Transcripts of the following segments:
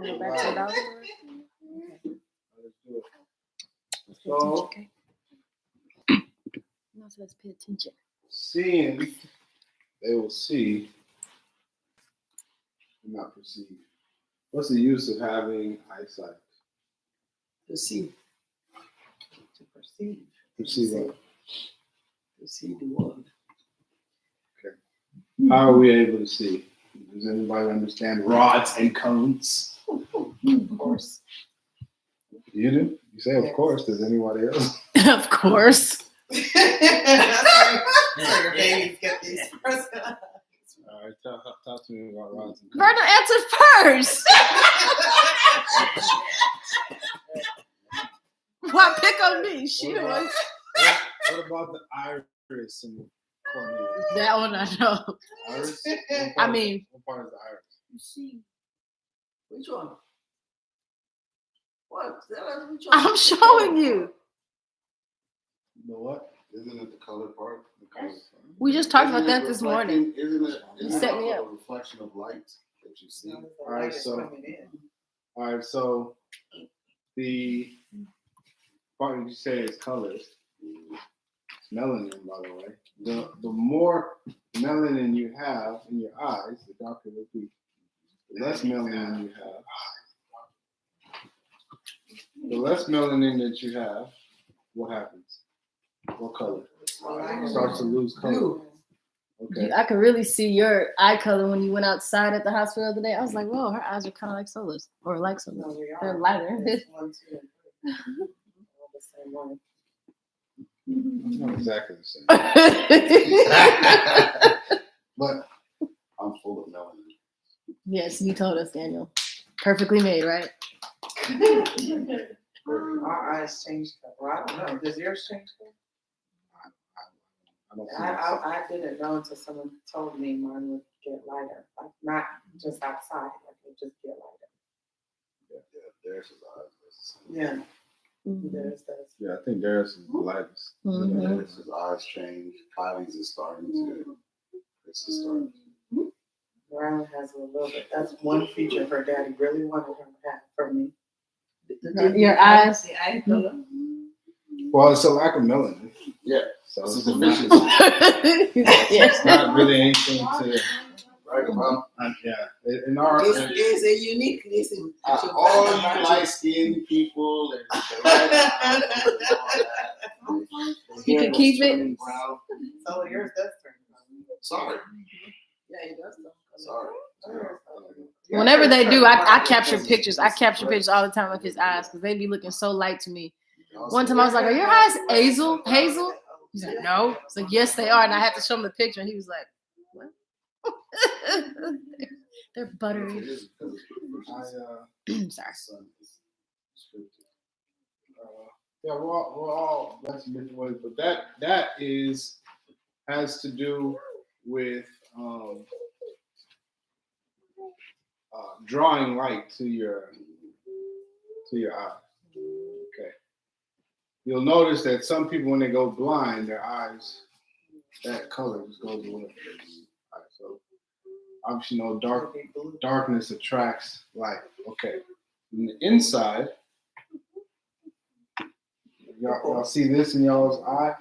go back to the dollar. Let's do it. So, no, so let's pay attention. seeing, they will see and not perceive. What's the use of having eyesight? To see. To perceive. To see what? To see the world. Okay. How are we able to see? Does anybody understand rods and cones? Of course. You do? You say, of course. Does anybody else? Of course. So your babies get these first. All right, talk to me about rods and cones. Verna answered first. Why pick on me? She the one. What about the iris and the cornea? That one I know. Iris? I mean, what part is the iris? You see. Which one? What? Tell us which one. I'm showing you. The what? Isn't it the color part? The color part? We just talked about Isn't it that this morning. Isn't it? You Isn't set it me a up. reflection of light that you see? All right, so the part you say is colors. It's melanin, by the way. The more melanin you have in your eyes, the darker it will be. The less melanin you have, the less melanin that you have, what happens? What color? It starts to lose color. Okay. I could really see your eye color when you went outside at the hospital the other day. I was like, whoa, her eyes are kind of like Sola's. Or like Sola's. No, we are. They're lighter. There's 1, 2, and 3. All the same one. It's not exactly the same. But I'm full of melanin. Yes, you told us, Daniel. Perfectly made, right? Our eyes change color. Well, I don't know. Does yours change color? I don't see that. I didn't know until someone told me mine would get lighter. Like not just outside, like it would just get lighter. Yeah, there's his eyes. Yeah. Mhm. There's those. Yeah, I think Darius is the lightest. Mhm. There's his eyes change. Kylie's is starting to. Chris is starting to. Brown has a little bit. That's one feature her daddy really wanted her to have for me. Your eyes. The eye color. Well, it's a lack of melanin. Yeah. So It's it's a not, deficiency. it's not really anything to, Right about. yeah. In our, It's a uniqueness in All you light-skinned people and You can keep it. Brown. So yours does turn. Sorry. Yeah, he does. Sorry. Whenever they do, I capture pictures. I capture pictures all the time of his eyes because they be looking so light to me. One time I was like, "Are your eyes hazel? Hazel?" He's like, "No." It's like, "Yes, they are." And I had to show him the picture, and he was like, "What?" They're buttery. Sorry. Yeah, we're all that's in different ways, but that has to do with drawing light to your eye. Okay. You'll notice that some people, when they go blind, their eyes, that color just goes away. Right, so obviously, darkness attracts light. Okay. On the inside, y'all see this in y'all's eye?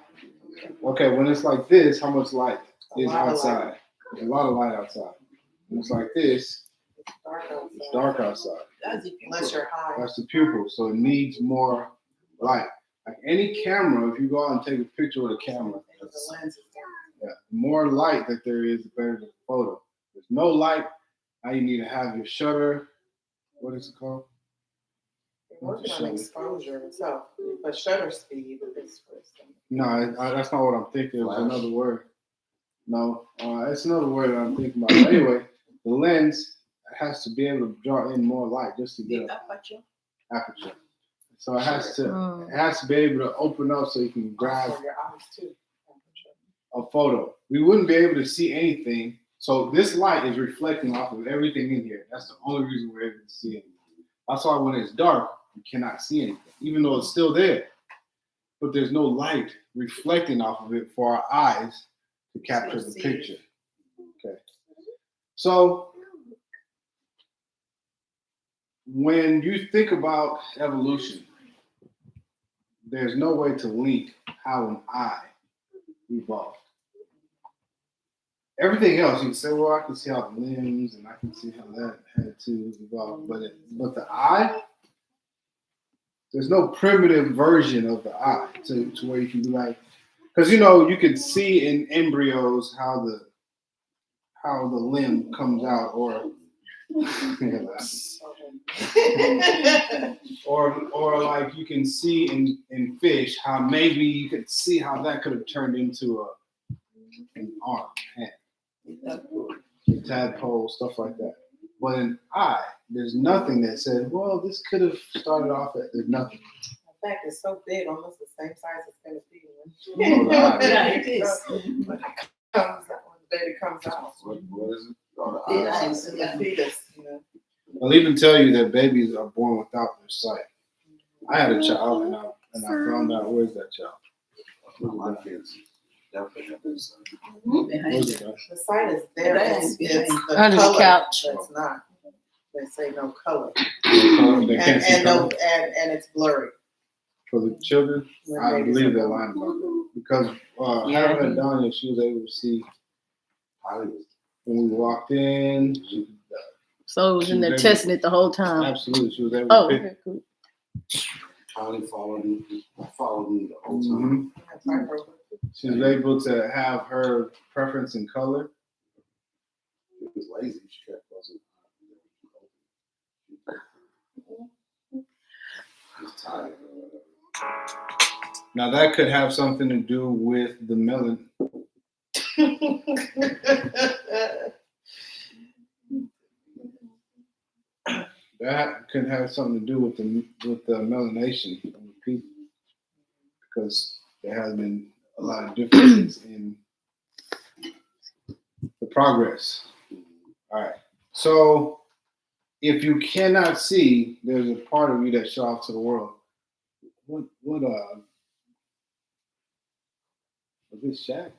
Okay, when it's like this, how much light is outside? There's a lot of light outside. When it's like this, it's dark outside. Unless you're high. That's the pupil, so it needs more light. Like any camera, if you go out and take a picture with a camera, The lens is yeah, the more light that there is, the better the photo. If there's no light, now you need to have your shutter. What is it called? You're working on exposure itself, but shutter speed is first. No, that's not what I'm thinking. It was another word. No, it's another word that I'm thinking about. But anyway, the lens has to be able to draw in more light just to get an aperture. So it has to be able to open up so you can grab For your eyes too. a photo. We wouldn't be able to see anything. So this light is reflecting off of everything in here. That's the only reason we're able to see anything. That's why when it's dark, you cannot see anything, even though it's still there. But there's no light reflecting off of it for our eyes to capture the picture. Okay. So when you think about evolution, there's no way to link how an eye evolved. Everything else, you can say, well, I can see how the limbs and I can see how that had to evolve. But the eye, there's no primitive version of the eye to where you can be like, because you can see in embryos how the limb comes out, or or like you can see in fish how maybe you could see how that could have turned into an arm, hand, tadpole, stuff like that. But in eye, there's nothing that said, well, this could have started off at, there's nothing. In fact, it's so big, almost the same size as Tennessee. Yeah, it is. When the baby comes out. What is it? Oh, the Yeah, eyes. it's the fetus, I'll even tell you that babies are born without their sight. I had a child, and I found out, where's that child? My kids definitely have this. Where's it at? The sight is there. It's the Under the color couch. that's not. They say no color. They can't see And color. and it's blurry. For the children, When I babies believe are they're born. lying about that. Because Yeah, having a Danya, she was able to see when we walked in. So it was in there testing it the whole time. Absolutely, she was able Oh, to pick. okay, cool. Charlie followed me the whole Mhm. time. She was able to have her preference in color. She was lazy. She kept closing. She was tired. Now that could have something to do with the melanin. That could have something to do with the melanation of the people, because there has been a lot of differences in the progress. All right. So if you cannot see, there's a part of you that show off to the world. What was this Shaq?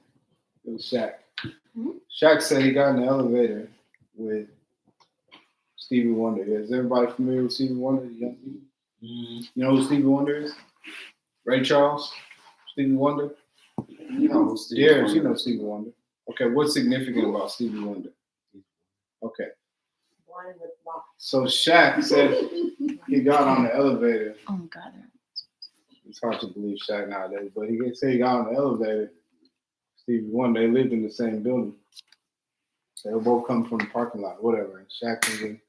It was Shaq. Shaq said he got in the elevator with Stevie Wonder. Is everybody familiar with Stevie Wonder? Young people? You know who Stevie Wonder is? Ray Charles? Stevie Wonder? You know who Stevie Darius, Wonder you know is. Stevie Wonder. Okay, what's significant about Stevie Wonder? Okay, Blind with block. so Shaq said he got on the elevator. Oh my God. It's hard to believe Shaq nowadays, but he said he got on the elevator. Stevie Wonder, they lived in the same building. They were both coming from the parking lot, whatever. And Shaq comes in,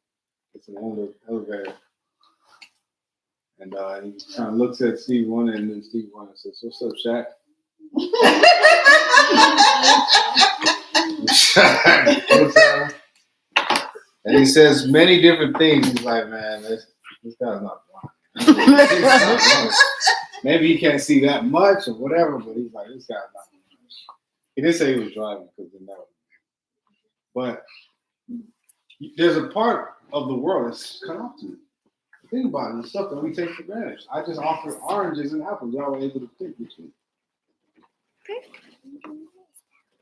it's an elevator. And he kind of looks at Stevie Wonder, and then Stevie Wonder says, "What's up, Shaq?" What's up? And he says many different things. He's like, man, this guy's not blind. Maybe he can't see that much or whatever, but he's like, this guy's not blind. He didn't say he was driving because he never. But there's a part of the world that's cut off to me. Think about it, the stuff that we take for granted. I just offered oranges and apples. Y'all were able to pick between.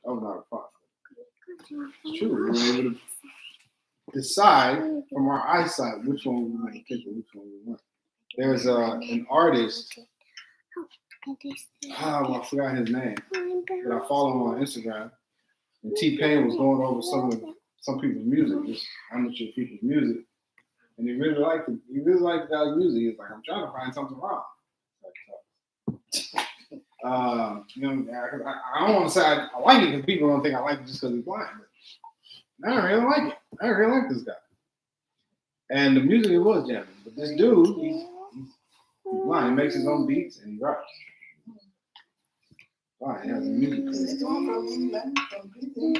Oh, not a problem. It's true. We were able to decide from our eyesight which one we want to pick and which one we want. There's an artist. I forgot his name, but I follow him on Instagram. And T-Pain was going over some people's music, just amateur people's music, and he really liked it. He really liked the guy's music. He's like, I'm trying to find something wrong. I don't want to say I like it because people don't think I like it just because he's blind. But I don't really like it. I don't really like this guy. And the music it was jamming, but this dude, he's blind. He makes his own beats and he raps. Wow, he has a music career.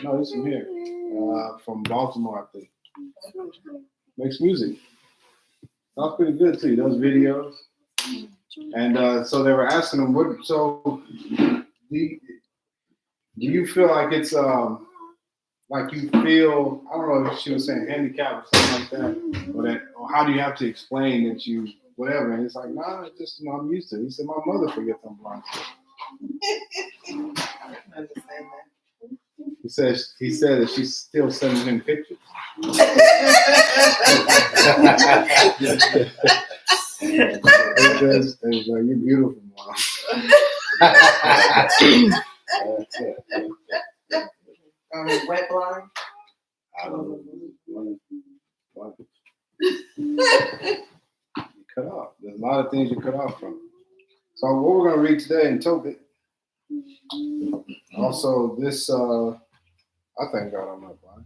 No, he's from here, from Baltimore, I think. Makes music. Sounds pretty good too. He does videos. And so they were asking him, "What? So, do you feel like it's like you feel? I don't know if she was saying handicap or something like that, or how do you have to explain that you whatever?" And it's like, "Nah, it's just I'm used to it." He said, "My mother forgets I'm blind." I understand that. He said that she's still sending him pictures. It's like, you're beautiful, mom. That's it. Wet blind. I don't know. You cut off. There's a lot of things you cut off from. So what we're going to read today in Tobit. Also, this, I thank God I'm not blind.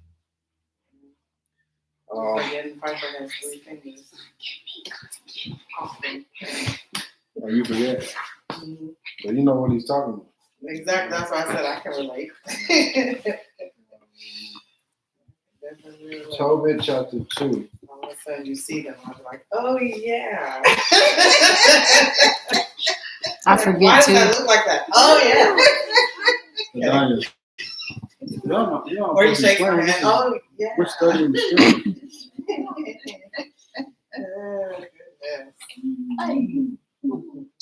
Forgetting Piper has 3 fingers. Oh, you forget. Mhm. But you know what he's talking about. Exactly. That's why I said I can relate. Definitely relate. Tobit chapter 2. All of a sudden you see them, I'm like, oh yeah. I forget Why too. does that look like that? Oh yeah. Or you shake my hand. Oh yeah. We're studying the scripture. Oh, goodness.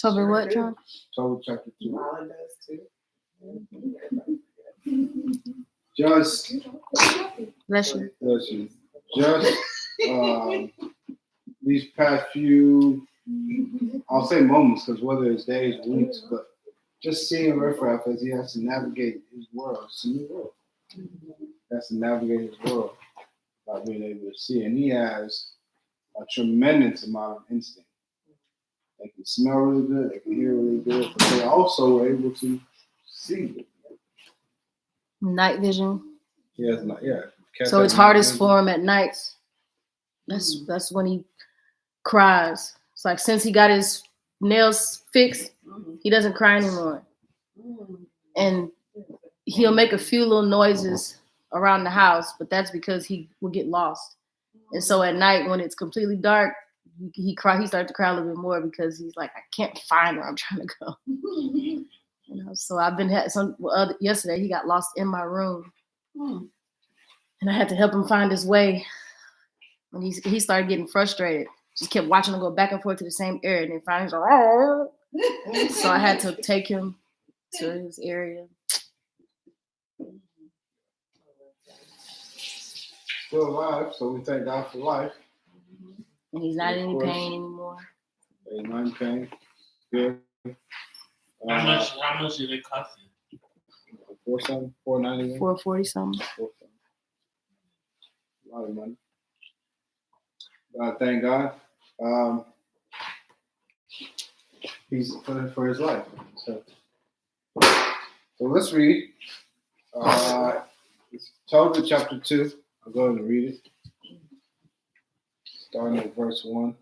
Toby, what, John? Tobit chapter 2. Marlon does too. Just, Bless you. just these past few, I'll say moments, because whether it's days, weeks, but just seeing Riffraff as he has to navigate his world. It's a new world. He has to navigate his world by being able to see. And he has a tremendous amount of instinct. They can smell really good, they can hear really good, but they also are able to see. Night vision. He has not, yeah. So it's hardest for him at night. That's when he cries. It's like since he got his nails fixed, he doesn't cry anymore. And he'll make a few little noises around the house, but that's because he will get lost. And so at night when it's completely dark, he starts to cry a little bit more because he's like, I can't find where I'm trying to go. You know, so I've been yesterday he got lost in my room. And I had to help him find his way. And he started getting frustrated. Just kept watching him go back and forth to the same area. And then finally he's like, oh. So I had to take him to his area. Still alive, so we thank God for life. And he's not in any pain anymore. He's not in pain. Good. How much did it cost you? $4.91. $440 something. A lot of money. Thank God. He's for his life. So let's read. It's Tobit chapter 2. I'll go ahead and read it. Starting at verse 1.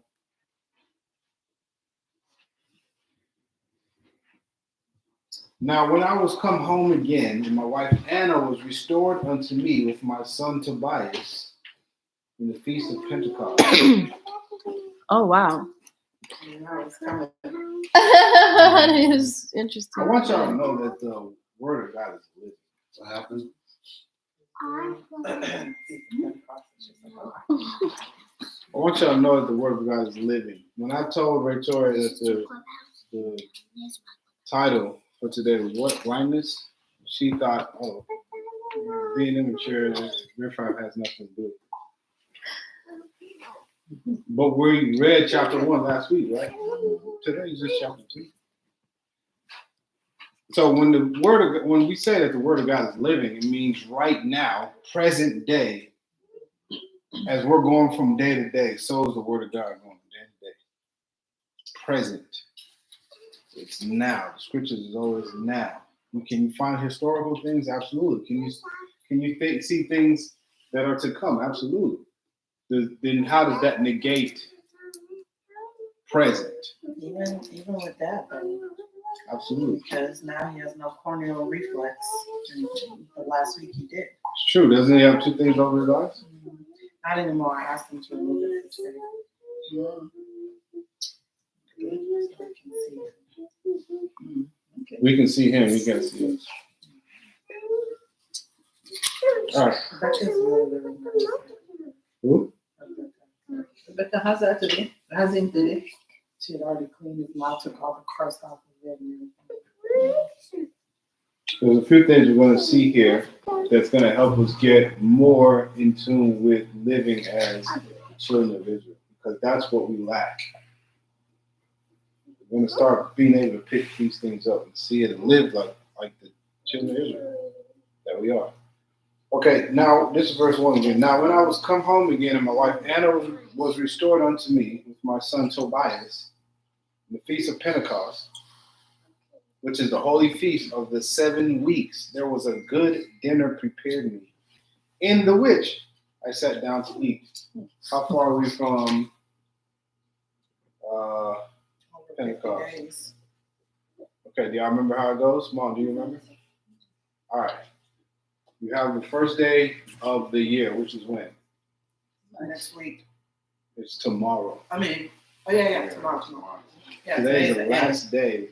Now, when I was come home again, and my wife Anna was restored unto me with my son Tobias in the feast of Pentecost. Oh, wow. Now it's coming. That is interesting. I want y'all to know that the word of God is living. What happened? I want y'all to know that the word of God is living. When I told Victoria that the title for today was what? Blindness? She thought, oh, being immature, Riffraff has nothing to do with it. But we read chapter 1 last week, right? Today is just chapter 2. So when we say that the word of God is living, it means right now, present day, as we're going from day to day, so is the word of God going from day to day. Present. It's now. The scriptures is always now. Can you find historical things? Absolutely. Can you see things that are to come? Absolutely. Then how does that negate present? Even with that, though. Absolutely. Because now he has no corneal reflex. But last week he did. It's true. Doesn't he have 2 things over his eyes? Not anymore. I asked him to remove it. We can see him. He can't see us. All right. Who? Rebecca, how's that today? How's him today? She had already cleaned his mouth, took all the crust off of it and everything. There's a few things we're going to see here that's going to help us get more in tune with living as children of Israel. because that's what we lack. We're going to start being able to pick these things up and see it and live like the children of Israel that we are. Okay, now this is verse 1 again. Now when I was come home again, and my wife Anna was restored unto me with my son Tobias, in the feast of Pentecost, which is the holy feast of the 7 weeks, there was a good dinner prepared me, in the which I sat down to eat. How far are we from Pentecost? Okay, do y'all remember how it goes? Mom, do you remember? All right. You have the first day of the year, which is when? Next week. It's tomorrow. I mean, tomorrow. Yeah, Today is the last day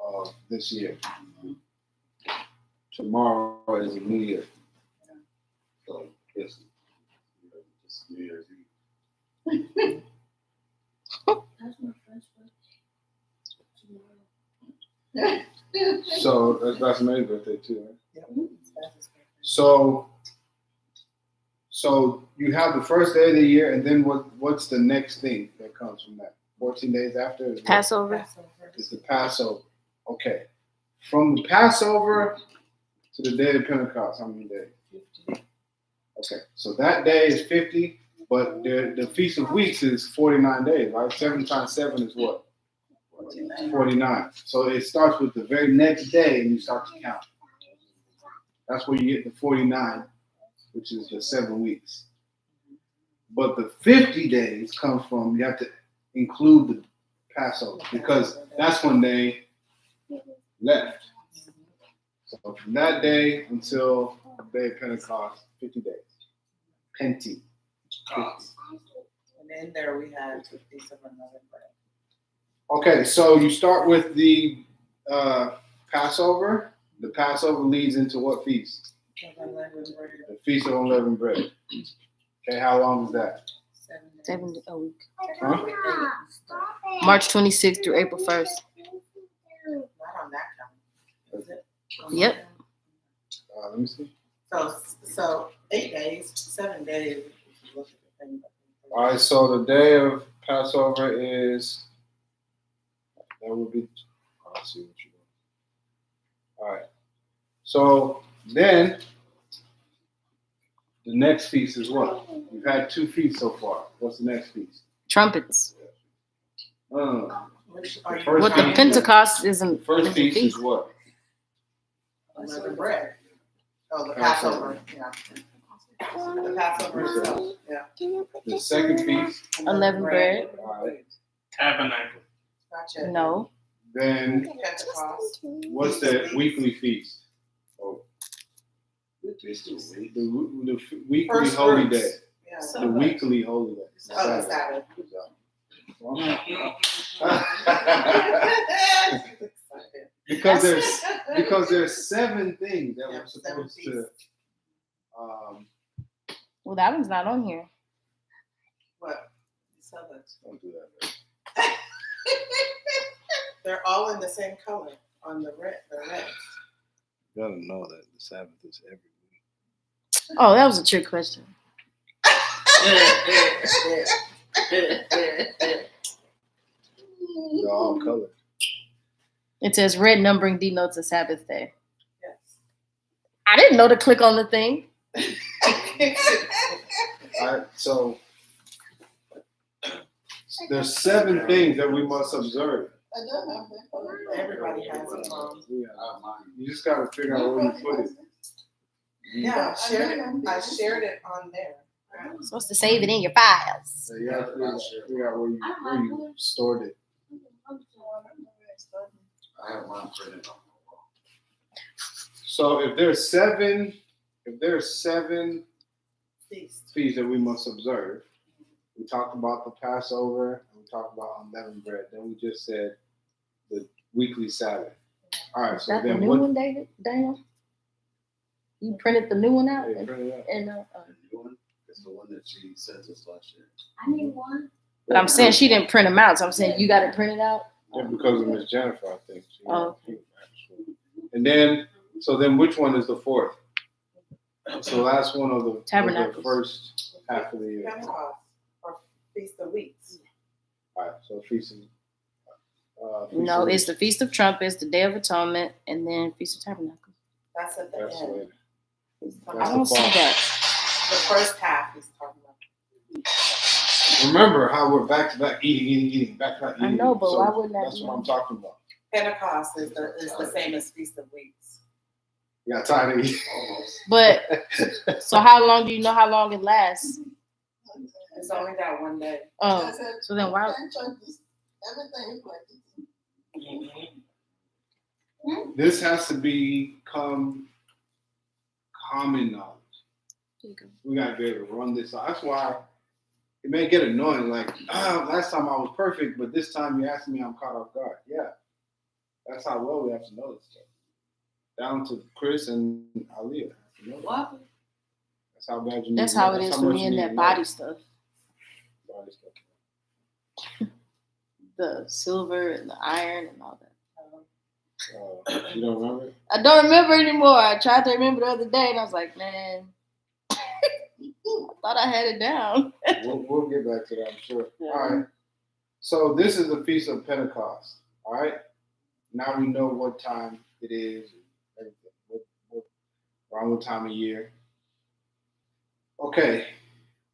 of this year. Tomorrow is a new year. So it's New Year's Eve. So that's Mary's birthday too, right? Yep. So you have the first day of the year, and then what's the next thing that comes from that? 14 days after is what? Passover. It's the Passover. Okay. From the Passover to the day of Pentecost, how many days? 50. Okay. So that day is 50, but the Feast of Weeks is 49 days, right? 7 times 7 is what? 49. So it starts with the very next day, and you start to count. That's where you get the 49, which is the 7 weeks. But the 50 days comes from, you have to include the Passover, because that's when they left. So from that day until the day of Pentecost, 50 days. Penti. 50. And then there we had the Feast of Unleavened Bread. Okay, so you start with the Passover. The Passover leads into what feast? The Feast of Unleavened Bread. Okay, how long is that? 7 a week. Huh? March 26th through April 1st. Not on that calendar, is it? Yep. Let me see. So 8 days, 7 days. If you look at the thing. All right, so the day of Passover is, that would be, let's see what you want. All right. So then the next feast is what? We've had 2 feasts so far. What's the next feast? Trumpets. Which are you First What the feast- Pentecost isn't. The first isn't feast is feast. what? Unleavened bread. Oh, the Passover. Yeah. The Passover itself. Yeah. The second feast. Unleavened bread. All right. Tabernacle. Gotcha. No. Then Pentecost. what's the weekly feast? Oh, Basically, the weekly First holy fruits. day. Yeah. The weekly holy day. Oh, the Sabbath. Good job. because there's 7 things that we're supposed to. Well, that one's not on here. What? Sabbath. Don't do that. They're all in the same color on the red. The red. You gotta know that the Sabbath is every week. Oh, that was a trick question. They're all colored. It says red numbering denotes a Sabbath day. Yes. I didn't know to click on the thing. All right, so there's 7 things that we must observe. Everybody has a phone. You just gotta figure out where you put it. Yeah, I shared it on there. You're supposed to save it in your files. So you gotta figure out where you stored it. I have mine printed. So if there's 7 Feast. feasts that we must observe, we talked about the Passover and we talked about unleavened bread. Then we just said the weekly Sabbath. All right, Is so that the then new what? one, David? Daniel? You printed the new one out? Hey, print it out. And The one, it's the one that she sent us last year. I need one. but I'm saying she didn't print them out, so I'm saying you got it printed out. Yeah, because of Miss Jennifer, I think. Oh. And then, so then which one is the 4th? It's the last one of the Tabernacles. first half of the year. Pentecost or Feast of Weeks. All right, so Feast of No, it's the Feast of Trumpets, the Day of Atonement, and then Feast of Tabernacles. That's at the That's end. later. I That's don't the see fall. that. The first half is talking about. Remember how we're back to back eating, back to back eating. I know, but So why wouldn't that that's be? what I'm talking about. Pentecost is the same as Feast of Weeks. You got tired of eating. But so how long do you know how long it lasts? It's only that one day. Oh, so then why? This has to become common knowledge. We gotta be able to run this. That's why it may get annoying. Like, last time I was perfect, but this time you asked me, I'm caught off guard. Yeah, that's how well we have to know this stuff. Down to Chris and Aaliyah. What? That's how bad you need. That's to how know. it is That's for much me you and need that to body know. stuff. Body stuff. The silver and the iron and all that. You don't remember? I don't remember anymore. I tried to remember the other day and I was like, man, I thought I had it down. We'll get back to that, I'm sure. All right. So this is the Feast of Pentecost. All right. Now we know what time it is. Everything. Around what time of year. Okay.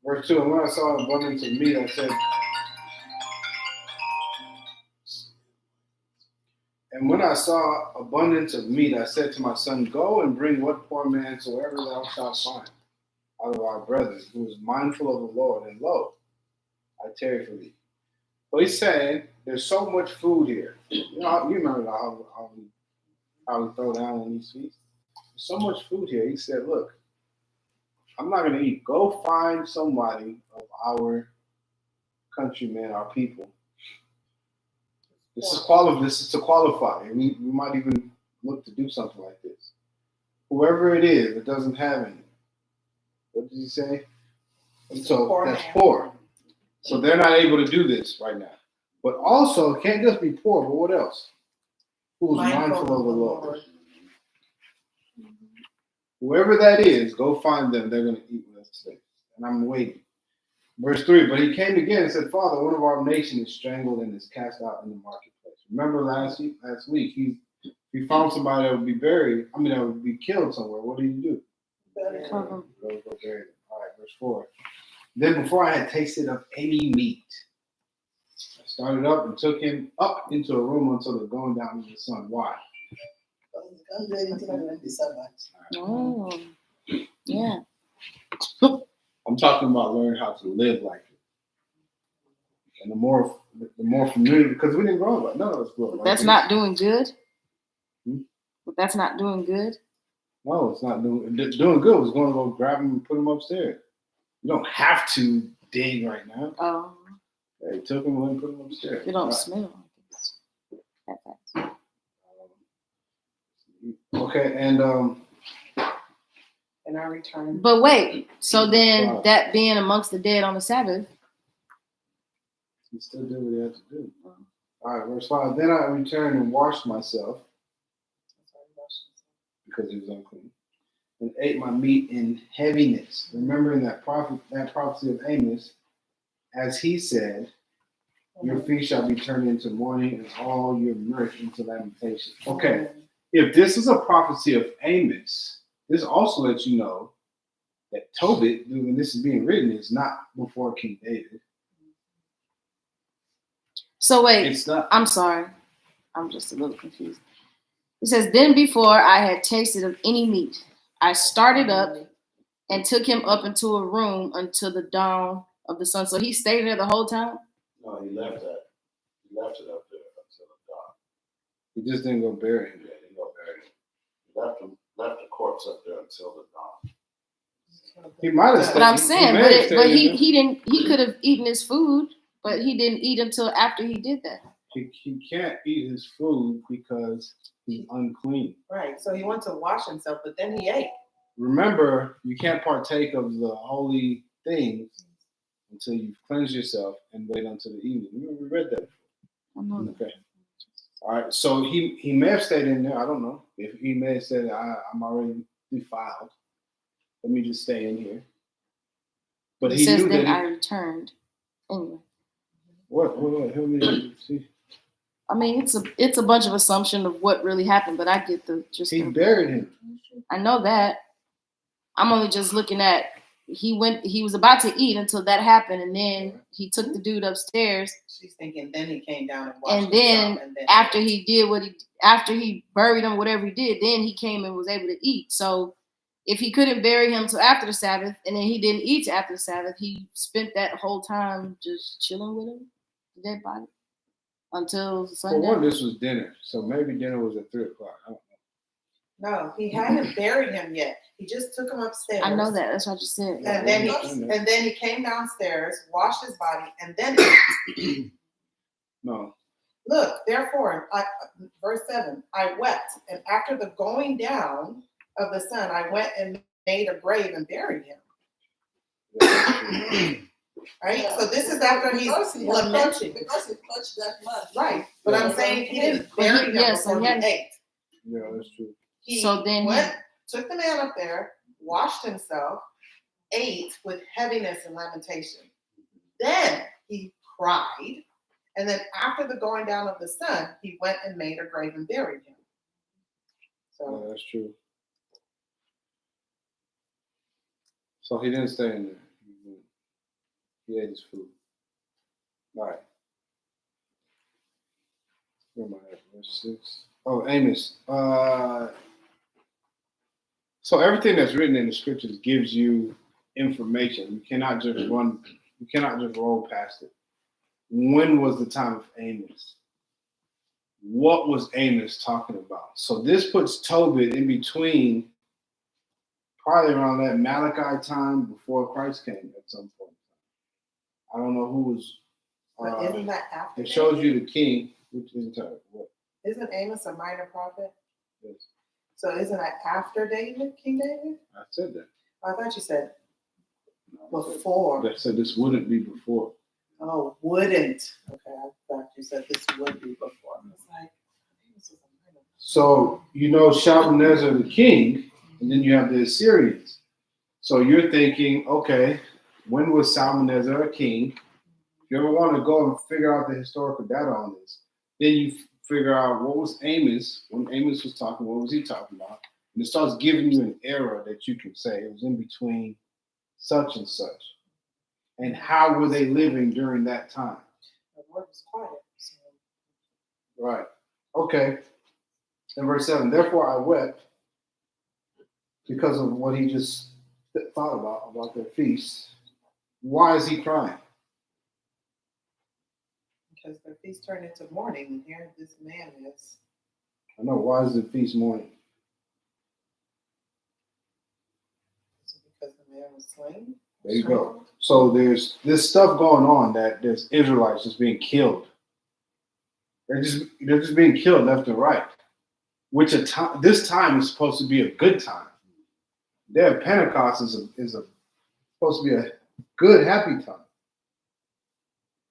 Verse 2. And when I saw abundance of meat, I said, to my son, go and bring what poor man soever thou shalt find out of our brethren, who is mindful of the Lord, and lo, I tarry for thee. So he's saying, there's so much food here. You remember how we throw down on these feasts? There's so much food here. He said, look, I'm not going to eat. Go find somebody of our countrymen, our people. This is to qualify. And we might even look to do something like this. Whoever it is that doesn't have any. What did he say? So that's poor. So they're not able to do this right now. But also, it can't just be poor, but what else? Who's mindful of the Lord. Whoever that is, go find them. They're going to eat with us today. And I'm waiting. Verse 3, but he came again and said, Father, one of our nation is strangled and is cast out in the marketplace. Remember last week, he found somebody that would be buried. That would be killed somewhere. What did he do? Go bury them. All right, verse 4. Then before I had tasted of any meat, I started up and took him up into a room until the going down of the sun. Why? Oh, yeah. I'm talking about learning how to live like it. And the more familiar, because we didn't grow up, none of us grew up like That's this. not doing good? Hmm? But that's not doing good? No, it's not doing good. Was going to go grab him and put him upstairs. You don't have to dig right now. Oh. Yeah, he took him and put him upstairs. It don't smell like this. Okay, and And I returned. But wait, so then that being amongst the dead on the Sabbath. he still did what he had to do. All right, verse 5. Then I returned and washed myself because he was unclean, and ate my meat in heaviness, remembering that prophecy of Amos, as he said, your feast shall be turned into mourning and all your mirth into lamentation. Okay, if this is a prophecy of Amos, this also lets you know that Tobit, when this is being written, is not before King David. So wait, It's not. I'm sorry. I'm just a little confused. It says, then before I had tasted of any meat, I started up and took him up into a room until the dawn of the sun. So he stayed there the whole time? No, he left it up there until the dawn. He just didn't go bury him. Yeah, he got buried. He left the corpse up there until the dawn. He might have stayed. But I'm saying, may have but stayed in he could have eaten his food, but he didn't eat until after he did that. He can't eat his food because he's unclean. Right. So he went to wash himself, but then he ate. Remember, you can't partake of the holy things until you've cleansed yourself and wait until the evening. Remember, we read that. I know. Okay. All right. So he may have stayed in there. I don't know. If he may have said, I'm already defiled. Let me just stay in here. But It he says, knew then that I returned. Anyway, What? Help me see. I mean, it's a bunch of assumption of what really happened, but I get the just. He buried him. I know that. I'm only just looking at he was about to eat until that happened, and then he took the dude upstairs. She's thinking then he came down and washed And then himself, and then after he did after he buried him, whatever he did, then he came and was able to eat. So if he couldn't bury him till after the Sabbath, and then he didn't eat till after the Sabbath, he spent that whole time just chilling with him, the dead body, until For sundown. one, this was dinner, so maybe dinner was at 3 o'clock. I don't know. no, he hadn't buried him yet. He just took him upstairs. I know that. That's what I just said. And then he came downstairs, washed his body, and then No. look, therefore, verse 7, I wept, and after the going down of the sun, I went and made a grave and buried him. Right? So this is after he's lamenting. Because he touched that much. Right. But I'm saying he didn't bury him Yes, before he he hadn't- ate. Yeah, that's true. He So then took the man up there, washed himself, ate with heaviness and lamentation. Then he cried. And then after the going down of the sun, he went and made a grave and buried him. So Yeah, that's true. So he didn't stay in there. He ate his food. All right. Where am I at? Verse 6. Oh, Amos. So everything that's written in the scriptures gives you information. You cannot just roll past it. When was the time of Amos? What was Amos talking about? So this puts Tobit in between, probably around that Malachi time before Christ came at some point. I don't know who was. but isn't that after? It shows David? you the king, which is what? Isn't Amos a minor prophet? Yes, So isn't that after David, King David? I said that. I thought you said No, before. I said this wouldn't be before. Oh, wouldn't. Okay, I thought you said this would be before. I was like, Amos is a minor. So you know Shalmaneser the king, and then you have the Assyrians. So you're thinking, okay, when was Shalmaneser a king? If you ever want to go and figure out the historical data on this, then you figure out what was Amos, when Amos was talking, what was he talking about? And it starts giving you an era that you can say it was in between such and such. And how were they living during that time? The word was quiet. So. Right. Okay. In verse 7, therefore I wept because of what he just thought about their feast. Why is he crying? Because their feast turned into mourning, and here this man is. I know, why is the feast mourning? Is it because the man was slain? There you go. So there's this stuff going on that there's Israelites just being killed. They're just being killed left and right. Which this time is supposed to be a good time. Day of Pentecost is supposed to be a good, happy time.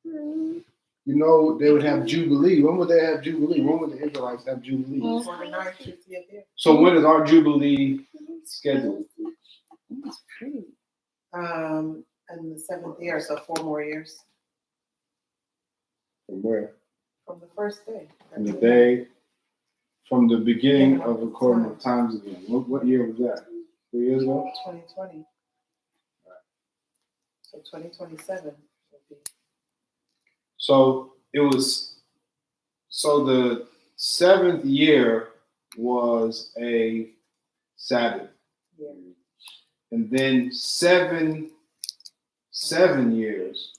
You know, they would have Jubilee. When would they have Jubilee? When would the Israelites have Jubilee? 49th, 50th year. So when is our Jubilee scheduled? That's pretty. And the 7th year, so 4 more years From where? from the first day. From the day, from the beginning of recording of times again. What year was that? 3 years ago? 2020. So 2027 will be. So the 7th year was a Sabbath. Yeah. And then seven years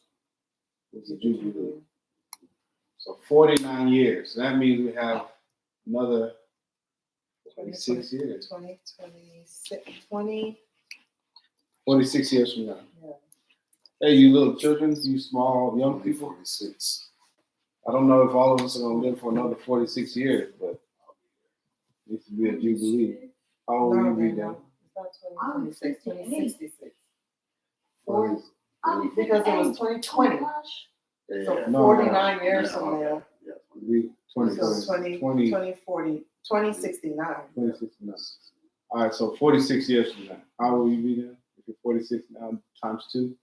was the Jubilee. So 49 years. So that means we have another 26 years. 46 years from now. Yeah. Hey, you little children, you small young people. 46. I don't know if all of us are going to live for another 46 years, but it needs to be a Jubilee. How old will you be then? It's not 2026, 2066. Or- Because it was 2020. So 49 years from now. Be 20, So 20, 2040, 2069. 2069. All right, so 46 years from now. How will you be then? If you're 46 now times 2?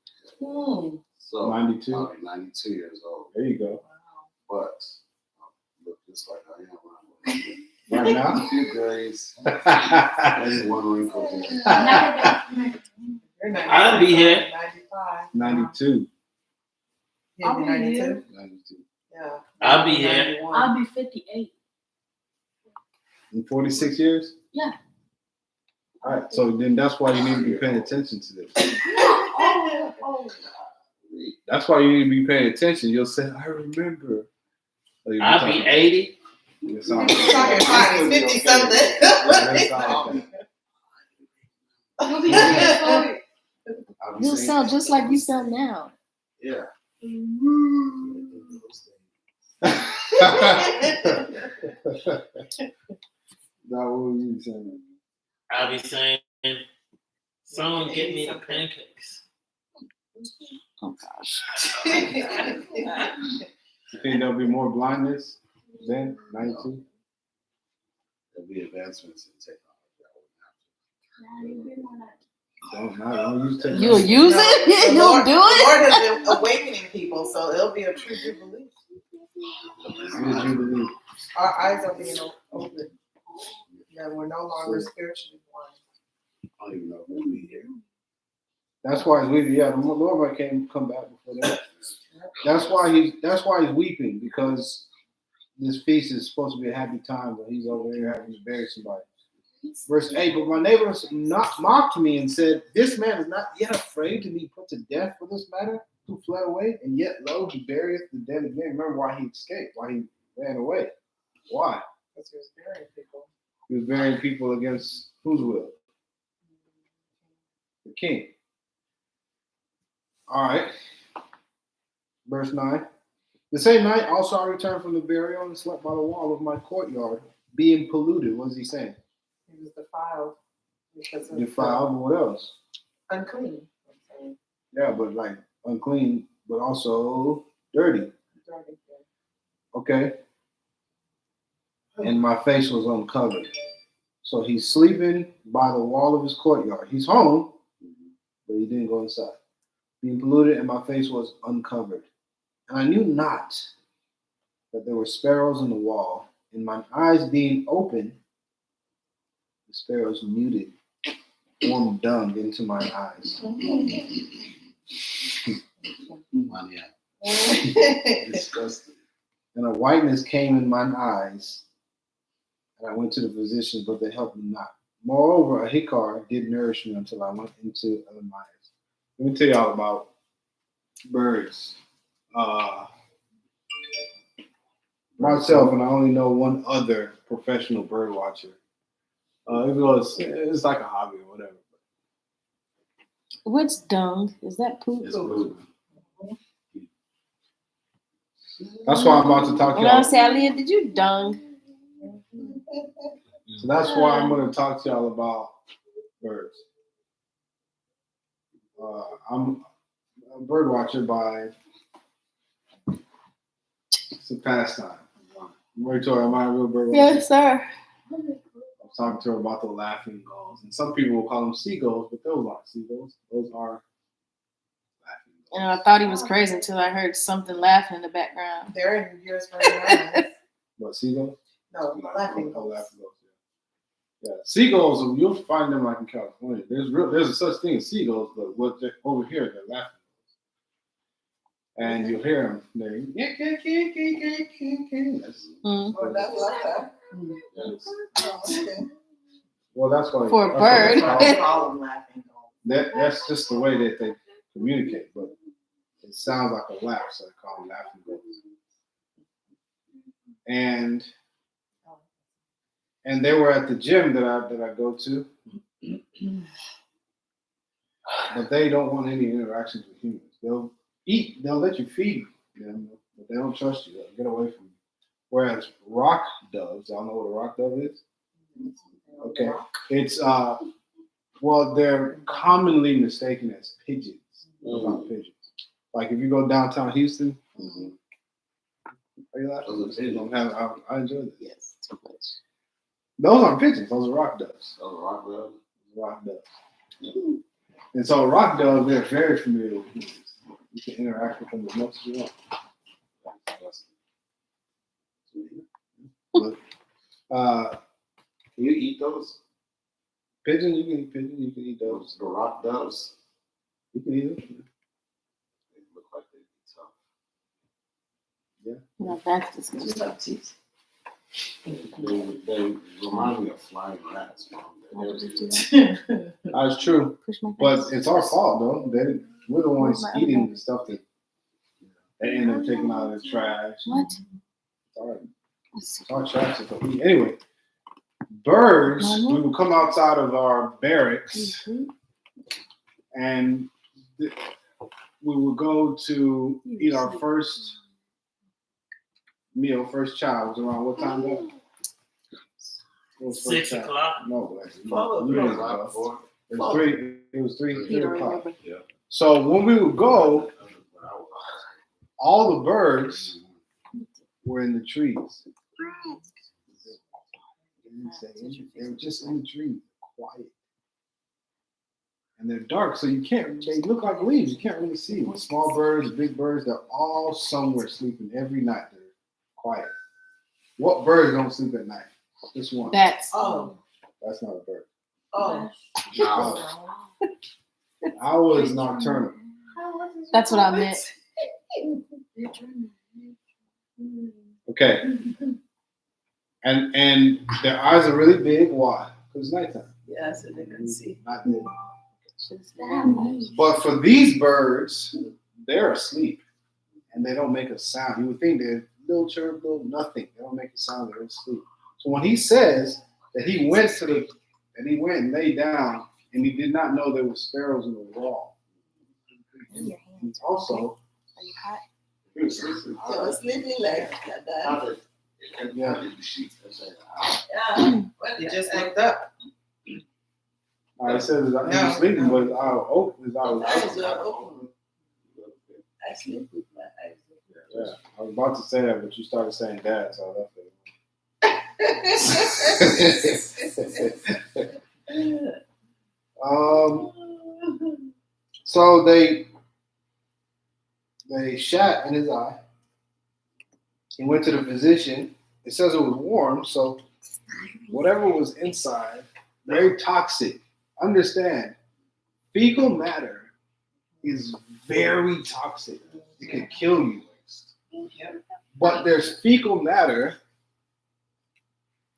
So 92. I'll be 92 years old. There you go. Wow. But I look just like I am Right now. a few grays, maybe one wrinkle here. You're 90, I'll be here. 95. 92. Yeah, I'll you're be 92. here. 92. Yeah. I'll be here. 91. I'll be 58. In 46 years? Yeah. All right. So then that's why you need to be paying attention to this. That's why you need to be paying attention. You'll say, I remember. So you'll I'll be 80. You'll sound You're talking fine. He's 50 something. You'll be I'll be You'll saying- sound just like you sound now. Yeah. Now, what were you saying? I'll be saying, someone get me the pancakes. Oh gosh. You think there'll be more blindness then? 92? There'll be advancements in technology. Don't use technology. You'll use No, it? the You'll Lord- do The it? Lord has been awakening people, so it'll be a true jubilee. Good Jubilee. Our eyes are being opened. That we're no longer spiritually blind. I don't even know if we'll be here. That's why he's weeping. Yeah, the Lord might can't come back before that. That's why he's weeping, because this feast is supposed to be a happy time, but he's over there having to bury somebody. Verse 8, but my neighbors mocked me and said, this man is not yet afraid to be put to death for this matter, who fled away, and yet lo, he burieth the dead again. Remember why he escaped, why he ran away. Why? Because he was burying people. He was burying people against whose will? The king. All right. Verse 9. The same night also I returned from the burial and slept by the wall of my courtyard, being polluted. What is he saying? He was defiled. Because of Defiled, and what else? unclean. Yeah, but like unclean, but also dirty. Dirty. Okay. And my face was uncovered. So he's sleeping by the wall of his courtyard. He's home, but he didn't go inside. Being polluted, and my face was uncovered. And I knew not that there were sparrows in the wall, and my eyes being open, the sparrows muted, formed dung into my eyes. Disgusting. And a whiteness came in mine eyes, and I went to the physicians, but they helped me not. Moreover, a hikar did nourish me until I went into Elamias. Let me tell y'all about birds. Myself, and I only know one other professional bird watcher. It's like a hobby or whatever. What's dung? Is that poop? It's blue. That's why I'm about to talk to When I y'all. say, Aliyah, did you dung? So that's why I'm going to talk to y'all about birds. I'm a bird watcher by it's a pastime. Victoria, am I a real bird watcher? Yes, sir. I was talking to her about the laughing gulls, and some people will call them seagulls, but those aren't seagulls. Those are laughing gulls. And I thought he was crazy until I heard something laughing in the background. They're in yours very What, seagulls? No, laughing Oh, gulls. laughing gulls. Yeah. Seagulls, you'll find them like in California. There's a such thing as seagulls, but over here they're laughing. And you'll hear them. They're Oh, that's like that. yes. Oh, okay. Well, that's why. For a that's why bird. it's called- Call them laughing gulls. That's just the way that they communicate, but it sounds like a laugh, so they call them laughing gulls. And they were at the gym that I go to, but they don't want any interactions with humans. They'll let you feed them, but they don't trust you. They'll get away from you. Whereas rock doves, y'all know what a rock dove is? Okay. It's they're commonly mistaken as pigeons. Those aren't pigeons. Like if you go downtown Houston, are you laughing? Those are pigeons. I enjoy this. Yes, too much. Those aren't pigeons, those are rock doves. Oh, rock dove. Rock doves. And so rock doves, they're very familiar with humans. You can interact with them as much as you want. But, Can you eat those? pigeon, you can eat pigeon. You can eat those. Those the rock doves? You can eat them. They look like they'd be tough. No, that's disgusting. They remind me of flying rats. Why would you do that? That's true. Push my But face. it's our fault, though. We're the ones Where's my eating other the stuff that they end up taking out of the trash. What? It's our, Let's see. it's our trash that we eat. Anyway, birds, we would come outside of our barracks and we would go to eat our first meal, first chow. Was around what time, though? What was first 6 chow? o'clock. No, like, Four years o'clock. ago. It was three. It was three You don't o'clock. remember. So when we would go, all the birds were in the trees. They were just in the trees, quiet. And they're dark, so you can't, they look like leaves. You can't really see them. Small birds, big birds, they're all somewhere sleeping every night. They're quiet. What birds don't sleep at night? This one. Bats. Oh, That's not a bird. oh. I was nocturnal. That's what I meant. Okay. And their eyes are really big. Why? Because it's nighttime. Yeah, so they can see. Not good. But for these birds, they're asleep and they don't make a sound. You would think they're little chirp, little nothing. They don't make a sound. They're asleep. So when he says that he went and laid down and he did not know there were sparrows in the wall. He also, Are you hot? He was sleeping. They were sleeping like that. Yeah. Yeah. Well, they just looked up. he said that he was sleeping, but his eye was open. His eye was Eyes open. were open. I sleep with my eyes Yeah, I was about to say that, but you started saying dad, so I left it. So they shot in his eye. He went to the physician. It says it was warm, so whatever was inside, very toxic. Understand, fecal matter is very toxic. It can kill you. But there's fecal matter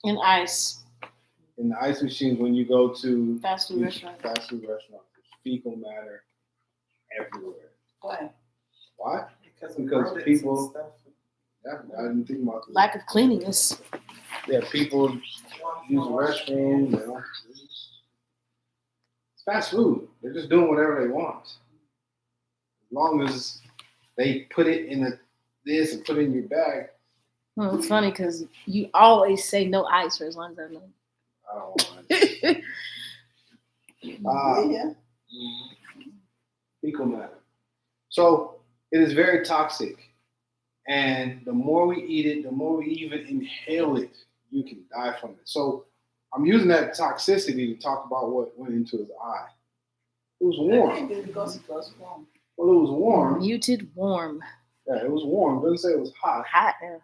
And ice. in the ice machines when you go to Fast food restaurant. fast food restaurants. There's fecal matter everywhere. Why? Why? Because Because people- Yeah, I didn't think about that. Lack of cleanliness. Yeah, people use the restroom. You know. It's fast food. They're just doing whatever they want. As long as they put it in this and put it in your bag, It's funny because you always say no ice for as long as I know. I don't want it. Yeah. Fecal matter. So it is very toxic. And the more we eat it, the more we even inhale it, you can die from it. So I'm using that toxicity to talk about what went into his eye. It was warm. Because it was warm. Well, it was warm. Muted warm. Yeah, it was warm. It doesn't say it was hot. Hot. Yeah.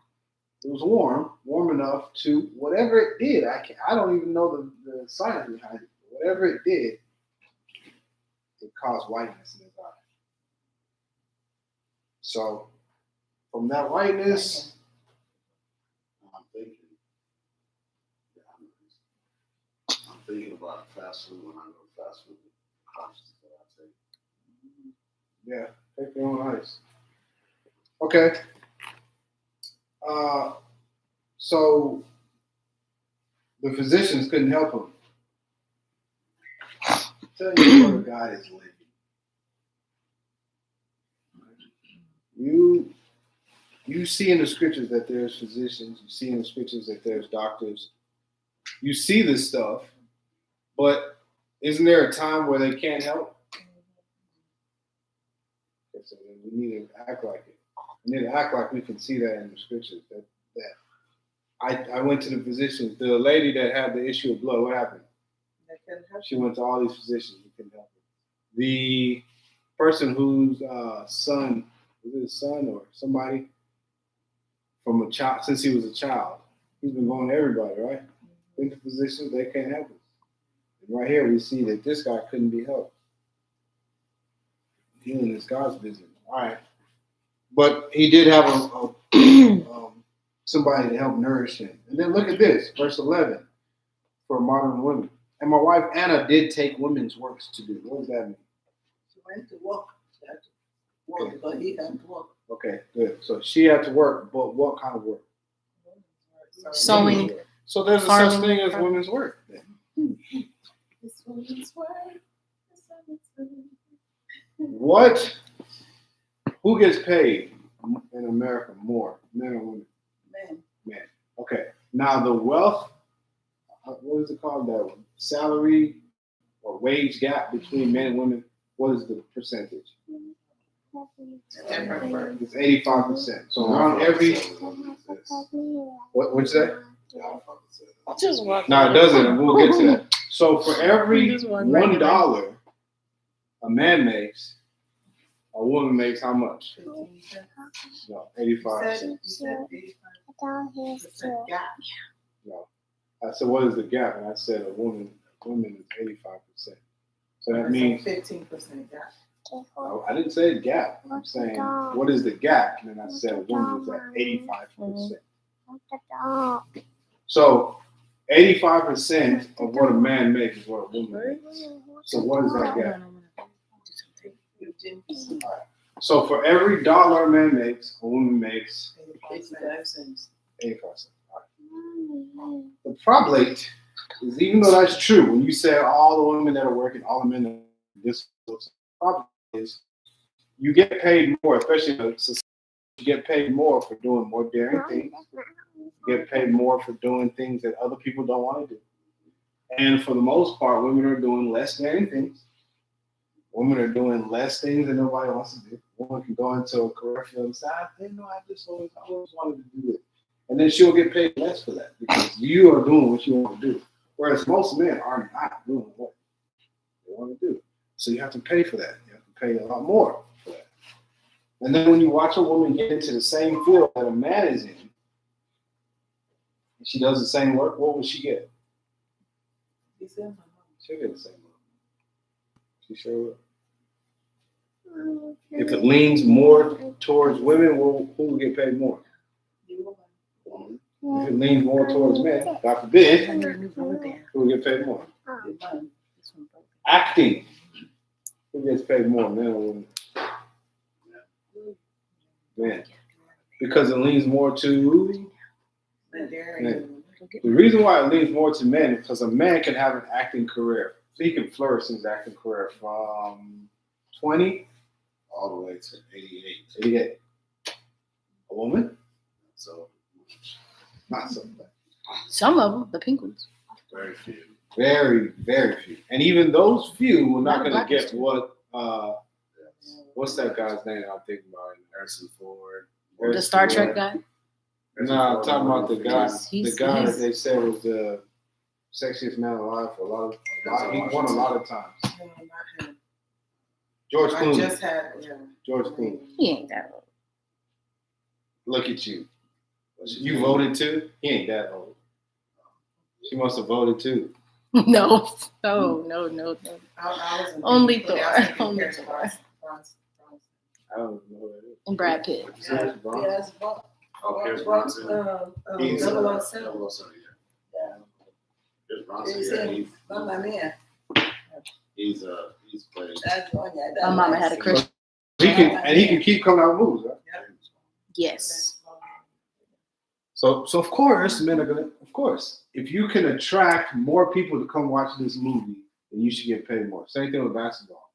It was warm enough to whatever it did. I don't even know the science behind it. Whatever it did, it caused whiteness in his eye. So from that whiteness, I'm thinking about fast food when I go to fast food. Cautious that I take. yeah, take your own ice. Okay. So the physicians couldn't help him. Tell you where God is living. You see in the scriptures that there's physicians. You see in the scriptures that there's doctors. You see this stuff, but isn't there a time where they can't help? Okay, so then we need to act like it. We need to act like we can see that in the scriptures. That I went to the physicians. The lady that had the issue of blood, what happened? She went to all these physicians. We couldn't help her. The person whose son, was it his son or somebody from a child, since he was a child, he's been going to everybody, right? Into positions they can't help us. And right here we see that this guy couldn't be helped. Healing is God's business. All right. But he did have somebody to help nourish him. And then look at this, verse 11, for modern women. And my wife Anna did take women's works to do. What does that mean? She went to work. She had to work because he had to work. Okay, good. So she had to work, but what kind of work? Sewing. So there's a Farming. such thing as women's work. This woman's work. What? Who gets paid in America more, men or women? Man. Okay. Now the wealth, what is it called? That salary or wage gap between men and women. What is the percentage? Different. It's 85%. So around every. What'd you say? Just walk. No, it doesn't. And we'll get to that. So for every Just one right $1 a man makes, a woman makes how much? No, 85 cents. You said 85% gap. No. I said, what is the gap? And I said women is 85%. So that means 15% gap. I didn't say gap. I'm saying what is the gap? And then I said a woman is at 85%. So 85% of what a man makes is what a woman makes. So what is that gap? 15%. So for every dollar a man makes, a woman makes 85 cents. 85 cents. The problem is, even though that's true, when you say all the women that are working, all the men that are this, the problem is you get paid more, especially in a society, you get paid more for doing more daring things. You get paid more for doing things that other people don't want to do. And for the most part, women are doing less daring things. Women are doing less things that nobody wants to do. Women can go into a career field and say, I always wanted to do it. And then she'll get paid less for that because you are doing what you want to do. Whereas most men are not doing what they want to do. So you have to pay for that. You have to pay a lot more for that. And then when you watch a woman get into the same field that a man is in, and she does the same work, what will she get? She'll get the same work. She sure will. If it leans more towards women, who will get paid more? If it leans more towards men, God forbid, who will get paid more? Acting. Who gets paid more, men or women? Men. Because it leans more to men. The reason why it leans more to men is because a man can have an acting career. So he can flourish in his acting career from 20 all the way to 88. 88. A woman? So Not so bad. Some of them, the pink ones. very few. Very, very few. And even those few are not going to get what, what's that guy's name I'm thinking about? Harrison Ford. The Star Trek guy. No, I'm talking about the guy. He's- The guy that they said was the sexiest man alive for a lot. He won a lot of times. No, not him. George I Clooney. just had, George Clooney. He ain't that old. Look at you. You voted too? He ain't that old. She must have voted too. No. No. I was in Only thinking- Thor. I was thinking Only Pierce Thor. Brosnan. I don't know who that is. And Brad Pitt. Pierce Brosnan? Yes, but Oh, Pierce Bronson. He's 007. 007, Yeah. Pierce Bronson, He's yeah, in Mamma Mia. he's played. That's one, yeah. My mama had a crush. He can keep coming out with movies, right? Yes. So of course, men are gonna. Of course, if you can attract more people to come watch this movie, then you should get paid more. Same thing with basketball.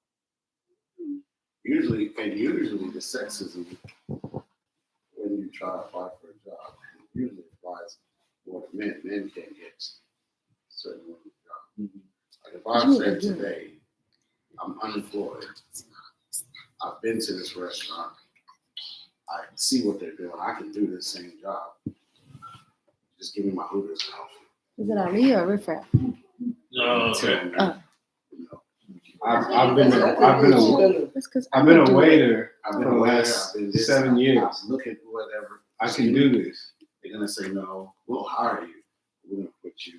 Usually the sexism when you try to apply for a job usually applies more to men. Men can't get certain jobs. Like if I said today, I'm unemployed, I've been to this restaurant, I see what they're doing, I can do this same job. Just give me my Hooters outfit. Is it Ali or Riff Raff? No, okay. You know, I've been a waiter for the last 7 years. Look at whatever. I can do this. They're gonna say no. We'll hire you. We're gonna put you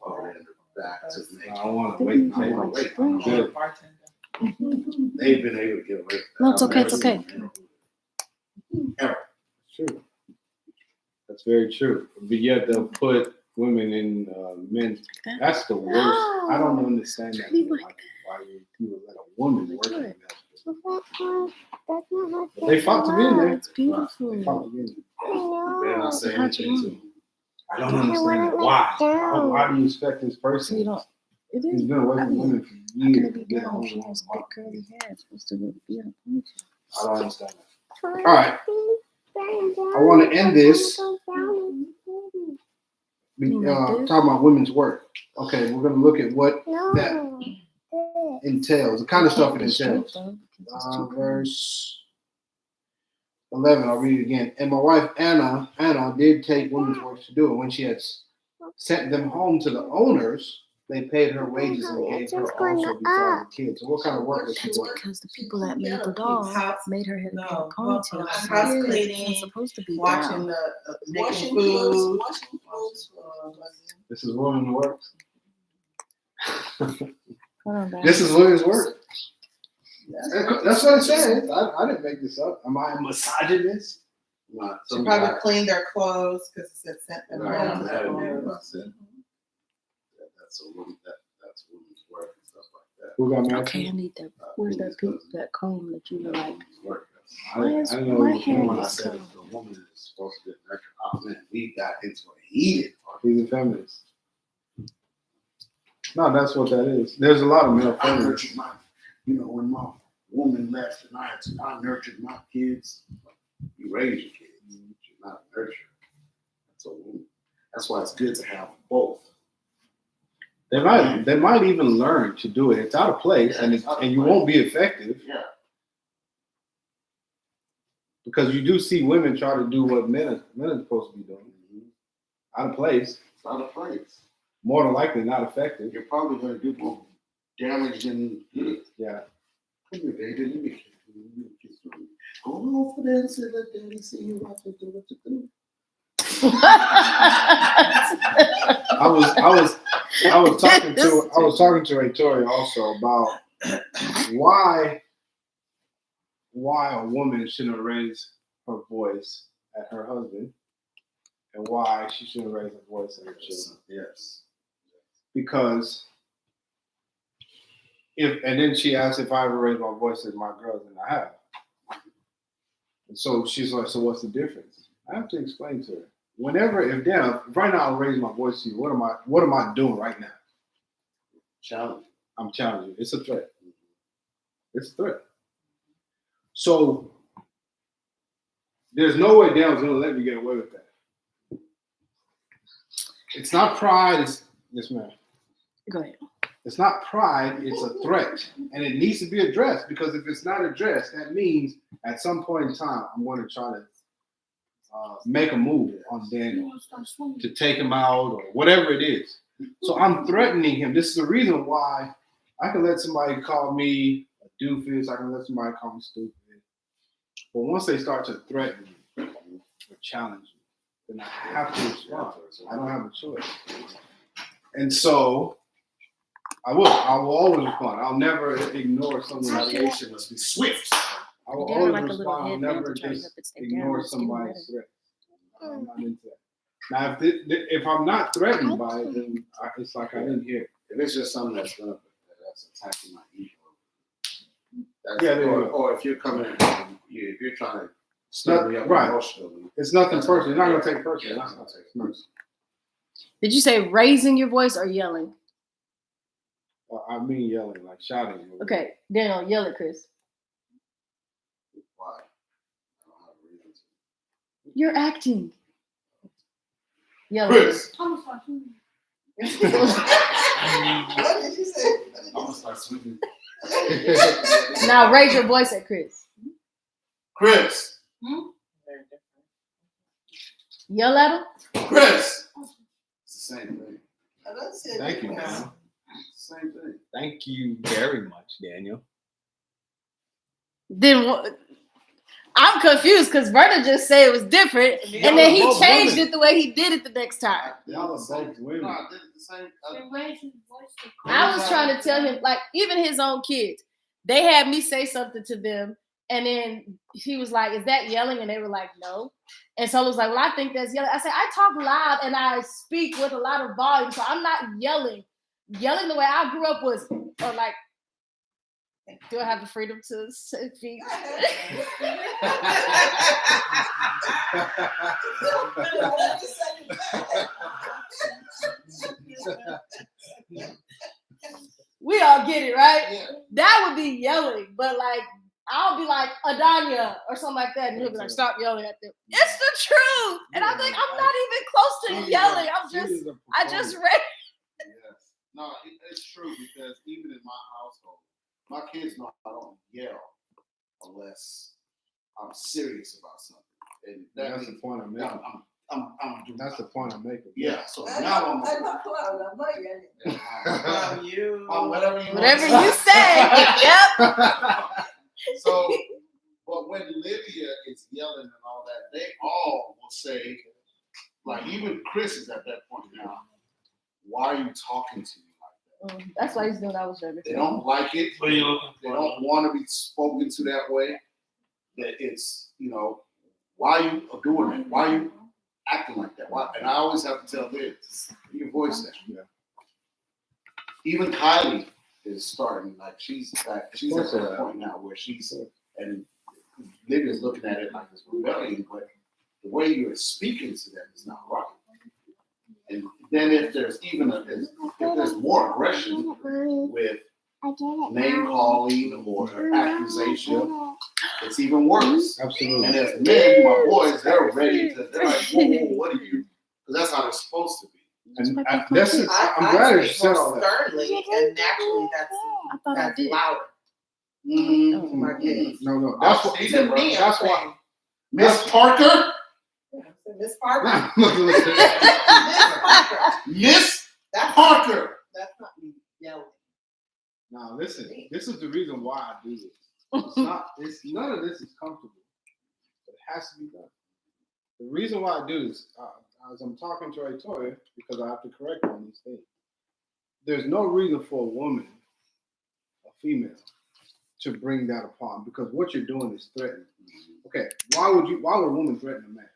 over in the back to make. I don't want to wait and take my Wait. I'm good. They've been able to get away. No, it's okay, it's okay. True. That's very true. But yet they'll put women in men's. That's the worst. I don't understand that. Why you let a woman work in that? They fought to be in there. It's beautiful. They fought to be in there. Better not say anything to them. I don't understand that. Why? Why do you expect this So person? you don't. It He's is. been away from women for How can years. it be down? She has big curly hair. It's supposed to be on a ponytail. I don't understand that. All right. I want to end this. Talking about women's work. Okay, we're going to look at what that entails, the kind of stuff it entails. Verse 11, I'll read it again. And my wife Anna did take women's work to do it. When she had sent them home to the owners, they paid her wages and gave her also before the kids. So what kind of work was she That's doing? because the people that made the doll made her hair to be a ponytail. House So cleaning, it's supposed to be watching down. making food. Washing clothes. This is women's work. Hold on, babe. This is women's work. That's what it says. I didn't make this up. Am I a misogynist? Not She some probably guy- cleaned their clothes because it said sent them Right, home. that's what I said. That's a woman. That's women's work and stuff like that. Who got married? Okay, I need that. Where's that that comb that you were like? Women's work. I Why is didn't know my it was hair women. When I is said so? the woman is supposed to get nurtured, oh man, we got into a heated part. He's a feminist. No, that's what that is. There's a lot of male I feminists. nurtured my, when my woman left and I nurtured my kids. You raise your kids, you're not a nurturer. That's a woman. That's why it's good to have both. They might even learn to do it. It's out of place, and you won't be effective Yeah. because you do see women try to do what men are supposed to be doing. Out of place, It's out of place. more than likely not effective. You're probably going to do more damage than good. Yeah. Come here, baby. Let me kiss you. Go over there and sit let daddy see you what to do, what to do. I was talking to Ray Tori also about why a woman shouldn't raise her voice at her husband and why she shouldn't raise her voice at her children. Yes. Because and then she asked if I ever raised my voice at my girls, and I have. And so she's like, so what's the difference? I have to explain to her. If right now I'm raising my voice to you, what am I doing right now? Challenge. I'm challenging. It's a threat. It's a threat. So there's no way Dale's gonna let me get away with that. It's not pride, yes, ma'am. Go ahead. It's not pride, it's a threat. And it needs to be addressed because if it's not addressed, that means at some point in time, I'm going to try to make a move on Daniel to take him out or whatever it is. So I'm threatening him. This is the reason why I can let somebody call me a doofus. I can let somebody call me stupid. But once they start to threaten me or challenge me, then I have to respond. I don't have a choice. And so I will always respond. I'll never ignore someone. Retaliation must be swift. I will They're always like a little respond. I'll headband never to try to just help it stay ignore down. It's getting somebody's threat. I'm not into that. Now, if I'm not threatened by it, then it's like I didn't hear it. If it's just something that's attacking my ego. Or if you're coming, if you're trying to stir me up emotionally. It's nothing personal. You're not going to take it personally. Yeah, it's not take it personal. Did you say raising your voice or yelling? I mean yelling, like shouting. Okay, Daniel, yell at Chris. Why? I don't have a reason to. You're acting. Yell Chris! I'm sorry. What did you say? I'm going to start sweeping. Now raise your voice at Chris. Chris! Yell at him. Chris! It's the same thing. I don't see it. Thank you, man. It's same thing. Thank you very much, Daniel. Then I'm confused because Verna just said it was different, and then he both changed women. it the way he did it the next time. Y'all are both women. No, I did the same. I was trying to tell him, like, even his own kids, they had me say something to them, and then he was like, "Is that yelling?" And they were like, "No." And so I was like, "Well, I think that's yelling." I said, "I talk loud and I speak with a lot of volume, so I'm not yelling. Yelling the way I grew up was, or like, do I have the freedom to speak?" We all get it, right? Yeah. That would be yelling, but like I'll be like Adanya or something like that, and he'll be like, "Stop yelling at them." It's the truth, and I'm like, I'm not even close to yelling. I just read. Yes. No, it's true because even in my household, my kids know I don't yell unless I'm serious about something. And That's the point I'm making. I'm doing That's the point I'm making. Yeah. So now I'm whatever you Whatever want you to say. Yep. So, but when Lydia is yelling and all that, they all will say, like even Chris is at that point now. Why are you talking to me like that? That's why he's doing what I was doing. They don't like it. What are you looking They for? don't want to be spoken to that way. That it's, why are you doing that? Why are you acting like that? Why? And I always have to tell Liz, you voice that. Yeah. Even Kylie is starting, like she's at that point now where and Lydia's looking at it like it's rebellion, but the way you're speaking to them is not right. And then if there's more aggression with name calling or accusation, it's even worse. Absolutely. And as men, my boys, they're ready to. They're like, whoa, what are you? Because that's how they're supposed to be. And I'm glad you said all that. Sternly, and naturally, that's louder. Mm-hmm. My kids. No, that's what. To To me, That's why. Miss Parker, Miss Parker. Look. Miss Parker. Miss That's Parker. That's not me yelling. Now listen. This is the reason why I do this. None of this is comfortable, but it has to be done. The reason why I do this, as I'm talking to Victoria, because I have to correct her on these things. There's no reason for a woman, a female, to bring that upon, because what you're doing is threatening. Okay, why would a woman threaten a man?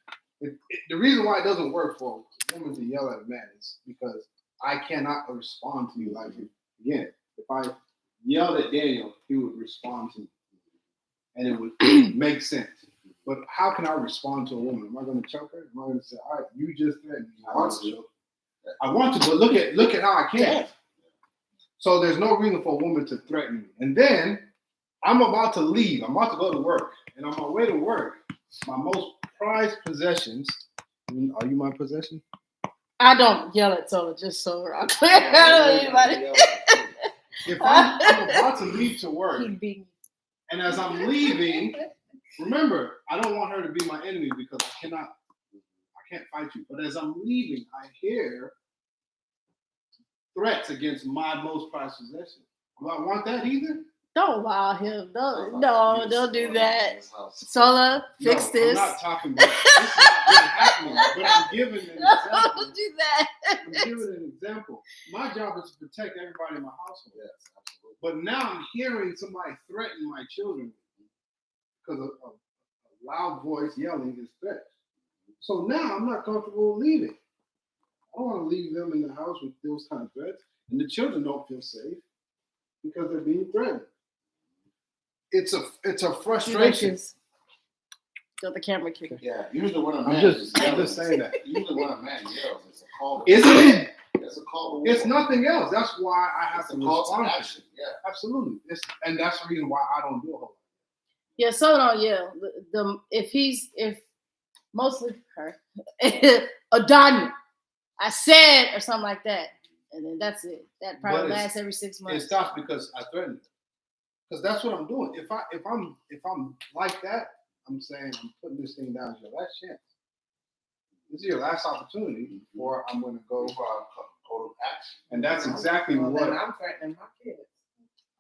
The reason why it doesn't work for a woman to yell at a man is because I cannot respond to you like you. Again, if I yelled at Daniel, he would respond to me, and it would make sense. But how can I respond to a woman? Am I going to choke her? Am I going to say, "All right, you just threatened me"? I want to, but look at how I can't. So there's no reason for a woman to threaten me. And then I'm about to leave. I'm about to go to work, and on my way to work, my most prized possessions. Are you my possession? I don't yell at Tola, just so we're all clear. I don't know anybody. If I'm about to leave to work, He beat me. and as I'm leaving, remember, I don't want her to be my enemy because I can't fight you. But as I'm leaving, I hear threats against my most prized possession. Do I want that either? Don't wow him. Don't do that. Sola, fix No, this. I'm not talking about this. Is not really happening, but I'm giving an example. Don't do that. I'm giving an example. My job is to protect everybody in my household. Yes, absolutely. But now I'm hearing somebody threaten my children because of a loud voice yelling is threats. So now I'm not comfortable leaving. I don't want to leave them in the house with those kind of threats, and the children don't feel safe because they're being threatened. It's a frustration. Got the camera kicker. Yeah, usually when a man I'm just saying that. Usually when a man yells, it's a call. Isn't it? It's a call. It's nothing else. That's why I have to call respond to to action. it. Yeah, Absolutely. And that's the reason why I don't do a whole lot. Yeah, so don't yell. If mostly her, Adanya, I said or something like that, and then that's it. That probably lasts every 6 months. It stops because I threaten it. Because that's what I'm doing. If I'm like that, I'm saying I'm putting this thing down. It's your last chance. This is your last opportunity, or I'm going to go total action. And that's exactly Well, what then I'm threatening my kids.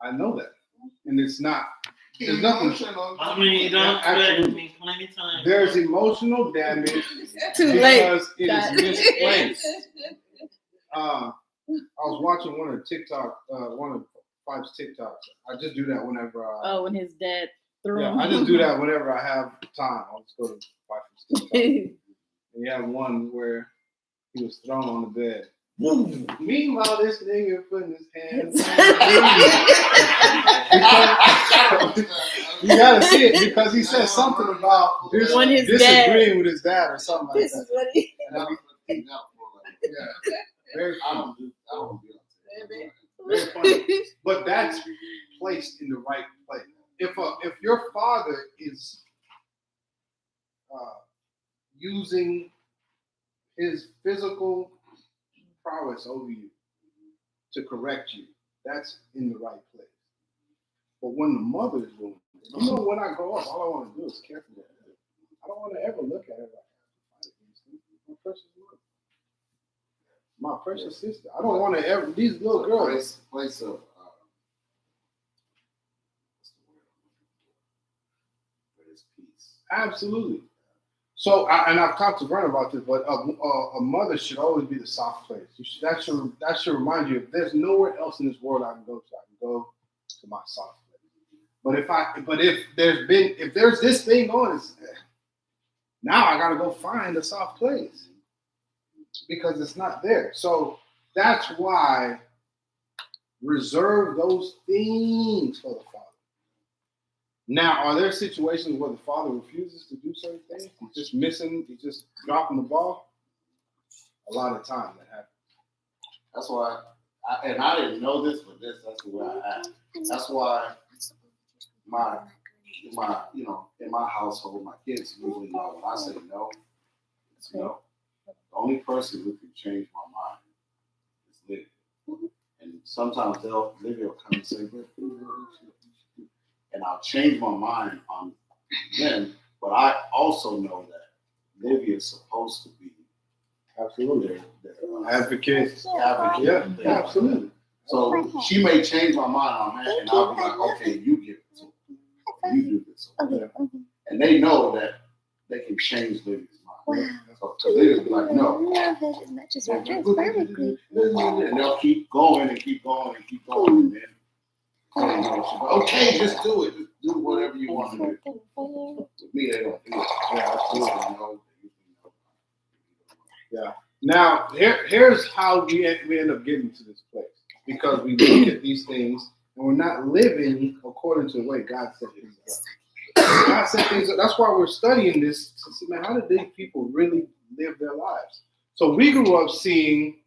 I know that. And it's not. There's Keep nothing. emotional. I mean, you don't Absolutely. threaten me plenty of times. There's emotional damage Too late. because it God. is misplaced. I was watching one of Five's TikToks. I just do that whenever Oh, when his dad threw yeah, him. I just do that whenever I have time. I'll just go to Five's TikTok. And you have one where he was thrown on the bed. Meanwhile, this nigga putting his hands you gotta see it because he said something about When his disagreeing with his dad or something like This that. is what he. Yeah, very I funny. don't do that. Very funny. But that's placed in the right place. If your father is using his physical prowess over you to correct you, that's in the right place. But when the mother is doing it, you know, when I grow up, all I want to do is care for her. I don't want to ever look at her like my precious mother, my precious sister. I don't want to ever. These little girls. Place of what's the word? Peace. Absolutely. So, I've talked to Brent about this, but a mother should always be the soft place. That should remind you, if there's nowhere else in this world I can go to, I can go to my soft place. But if there's this thing going, now I got to go find a soft place because it's not there. So that's why reserve those things for the father. Now, are there situations where the father refuses to do certain things? He's just dropping the ball? A lot of time that happens. That's why, I didn't know this, but that's the way I act. That's why in my household, my kids usually know when I say no, it's no. The only person who can change my mind is Livia. And sometimes Livia will come and say, and I'll change my mind on them, but I also know that Livia is supposed to be Absolutely. their Advocate. advocate. Yeah, absolutely. So she may change my mind on that, and I'll be like, okay, you give it to me. You do this. Okay. And they know that they can change Livia's mind. So they'll be like, no. And they'll keep going and keep going and keep going. And then, okay, just do it. Just do whatever you want to do. With me, they don't do it. Yeah, absolutely. Yeah. Now, here's how we end up getting to this place. Because we look at these things and we're not living according to the way God set things up. God set things up. That's why we're studying this to see, man, how did these people really live their lives? So we grew up seeing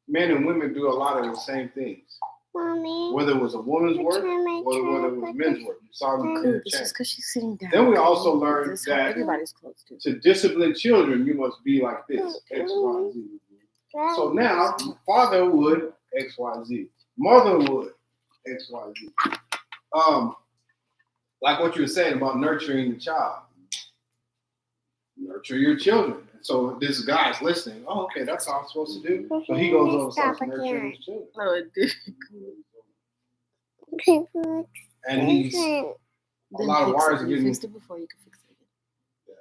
men and women do a lot of the same things. Mommy, Whether it was a woman's work or whether it was men's work. You saw them do the It's just change. because she's sitting down. Then we also learned This is how that everybody's close to. to discipline children, you must be like this, X, Y, Z. So now, father would X, Y, Z. Mother would X, Y, Z. Like what you were saying about nurturing the child. Nurture your children. So this guy's listening. Oh, okay, that's how I'm supposed to do. So he goes over and starts nurturing his children. Oh, it did. And he's a lot of wires are You getting. fixed it before you can fix it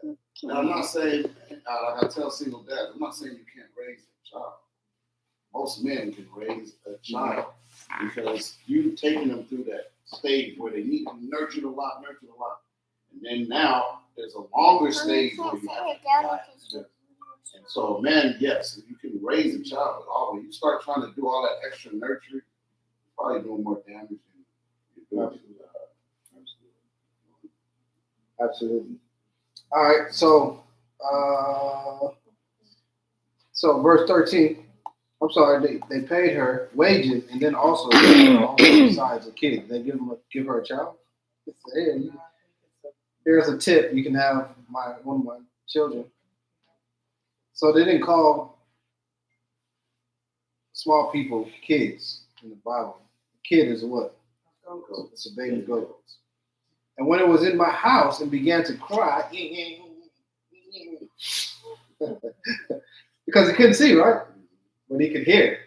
again. Now, I'm not saying, like I tell single dads, I'm not saying you can't raise a child. Most men can raise a child because you've taken them through that stage where they need to be nurtured a lot. And then now there's a longer stage where you have to guide them. And so, man, yes, you can raise a child, but when you start trying to do all that extra nurturing, you're probably doing more damage than you're doing. Absolutely. All right, so verse 13. I'm sorry, they paid her wages and then also besides a kid. They give her a child. Hey, here's a tip. You can have one of my children. So they didn't call small people kids in the Bible. A kid is what? It's a baby goat. And when it was in my house and began to cry, because he couldn't see, right? But he could hear.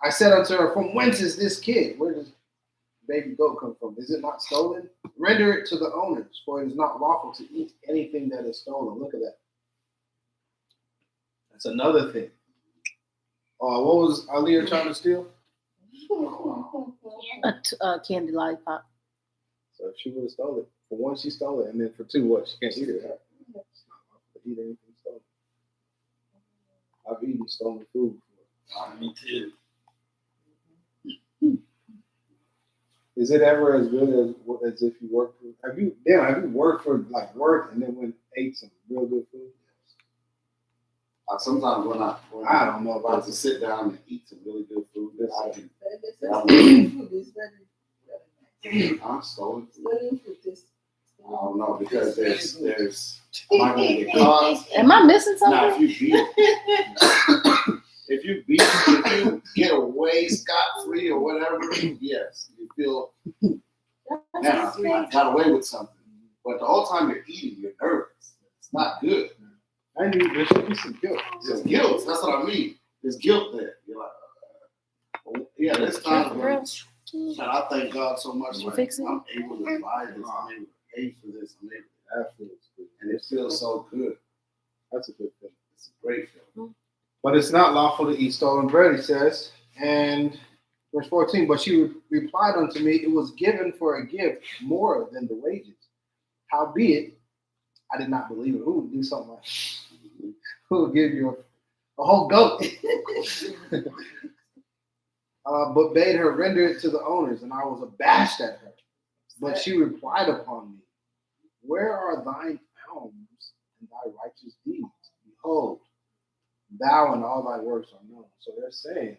I said unto her, from whence is this kid? Where does baby goat come from? Is it not stolen? Render it to the owners, for it is not lawful to eat anything that is stolen. Look at that. That's another thing. What was Aaliyah trying to steal? A candy lollipop. So if she would have stolen it, for one, she stole it, and then for two, what? She can't eat it. Right? It's not lawful to eat anything stolen. I've eaten stolen food before. Me too. Is it ever as good as if you work for? Have you worked for like work and then went ate some real good food? Sometimes when I don't know about about to this. sit down and eat some really good food, I can. I'm stolen food. I don't know because there's. Am I gonna get caught? Am I missing Now, something? if you get away scot free or whatever, yes, you feel. Man, I got away with something. But the whole time you're eating, you're nervous. It's not good. I knew there should be some guilt. There's guilt. That's what I mean. There's guilt there. You're like, yeah, there's times when. And I thank God so much. Like, Fix it? I'm able to buy this. I'm able to pay for this. I'm able to That feels good. and it feels so good. That's a good thing. It's a great feeling. But it's not lawful to eat stolen bread, he says. And verse 14, but she replied unto me, it was given for a gift more than the wages. Howbeit, I did not believe it. Who would do something like that? Who would give you a whole goat? But bade her render it to the owners, and I was abashed at her. But she replied upon me, where are thine alms and thy righteous deeds? Behold, thou and all thy works are known. So they're saying,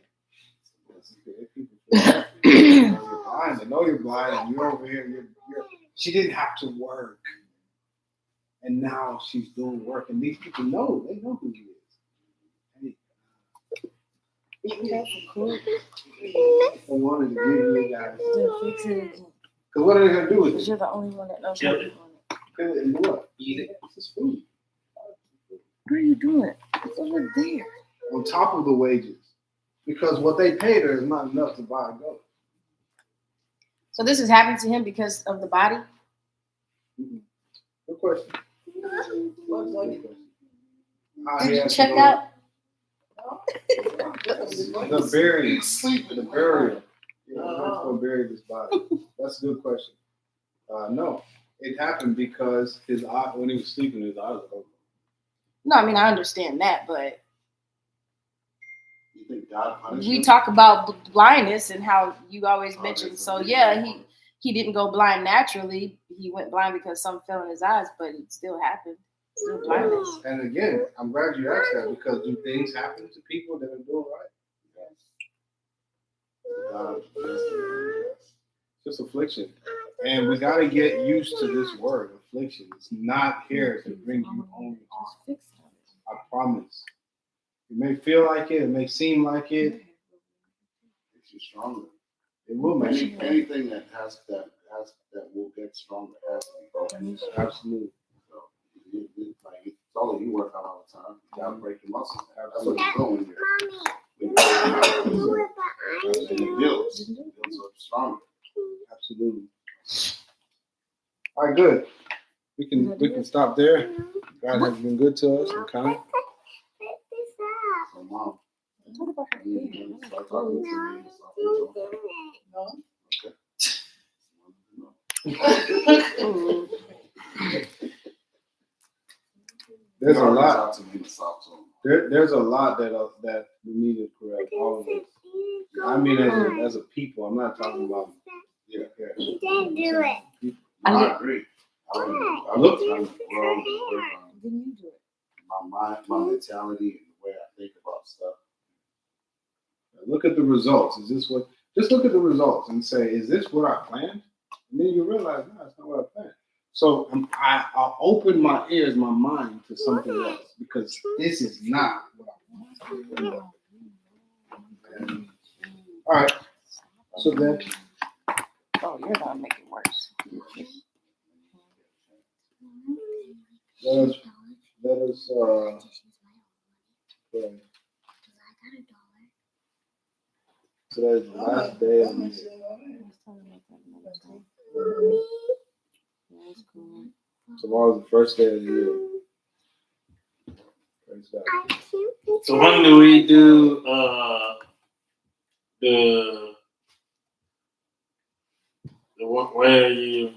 they know you're blind, and you're over here. She didn't have to work, and now she's doing work, and these people know. They know who he is. I wanted to give you guys. Because what are they gonna do with it? You're the only one that knows Kill how to it. do it. Kill it and what? Eat it. This is food. What are you doing? It's over there. On top of the wages, because what they paid her is not enough to buy a goat. So this has happened to him because of the body? Good question. Did you check out? The burial. The burial. Yeah, for bury this body. That's a good question. No, it happened because his eye, when he was sleeping, his eyes were open. No, I mean I understand that, but You think God punished we him? talk about blindness and how you always mention. So yeah, he didn't go blind naturally. He went blind because something fell in his eyes, but it still happened. Still blindness. And again, I'm glad you asked that because do things happen to people that are doing right? Just affliction. And we got to get used to this word, affliction. It's not here to bring you only harm. I promise. It may feel like it may seem like it. Makes you stronger. It will make you Anything that will get stronger has to be broken. absolutely. So, it's all that you work out all the time. You gotta break your muscles. That's what you're doing here. And it builds up stronger. Absolutely. All right, good. We can stop there. God has been good to us and kind. So, Mom, What about her you hair? can start talking to me and stuff. There's a lot. Talk to me in the soft tone. There's a lot that we need to correct. All of us. I mean, as a people, I'm not talking about. Yeah. You didn't do it. I agree. I look trying to grow and work on Didn't you do it? my mind, my mentality, and the way I think about stuff. Look at the results. Is this what? Just look at the results and say, is this what I planned? And then you realize, no, it's not what I planned. So I'll open my ears, my mind to something else because this is not what I want. All right. So then, Oh, you're gonna make it worse. let us pray. Today is the last day of the year. That's cool. Tomorrow's the first day of the year. Praise God. So when do we do the one where you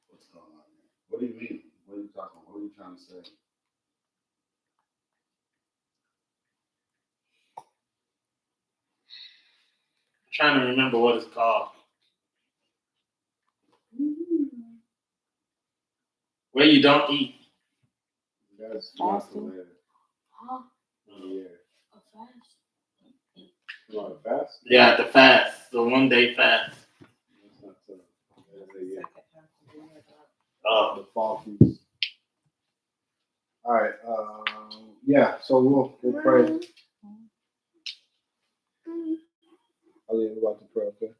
What's going on here? What do you mean? What are you talking about? What are you trying to say? trying to remember what it's called? Where you don't eat. That's Fasting. later. Huh? Yeah. You want to fast? Yeah, the fast, the 1 day fast. That's not so. Yeah. Oh, The fall feast. All right. Yeah. So we'll pray. I'll leave about to pray. Okay.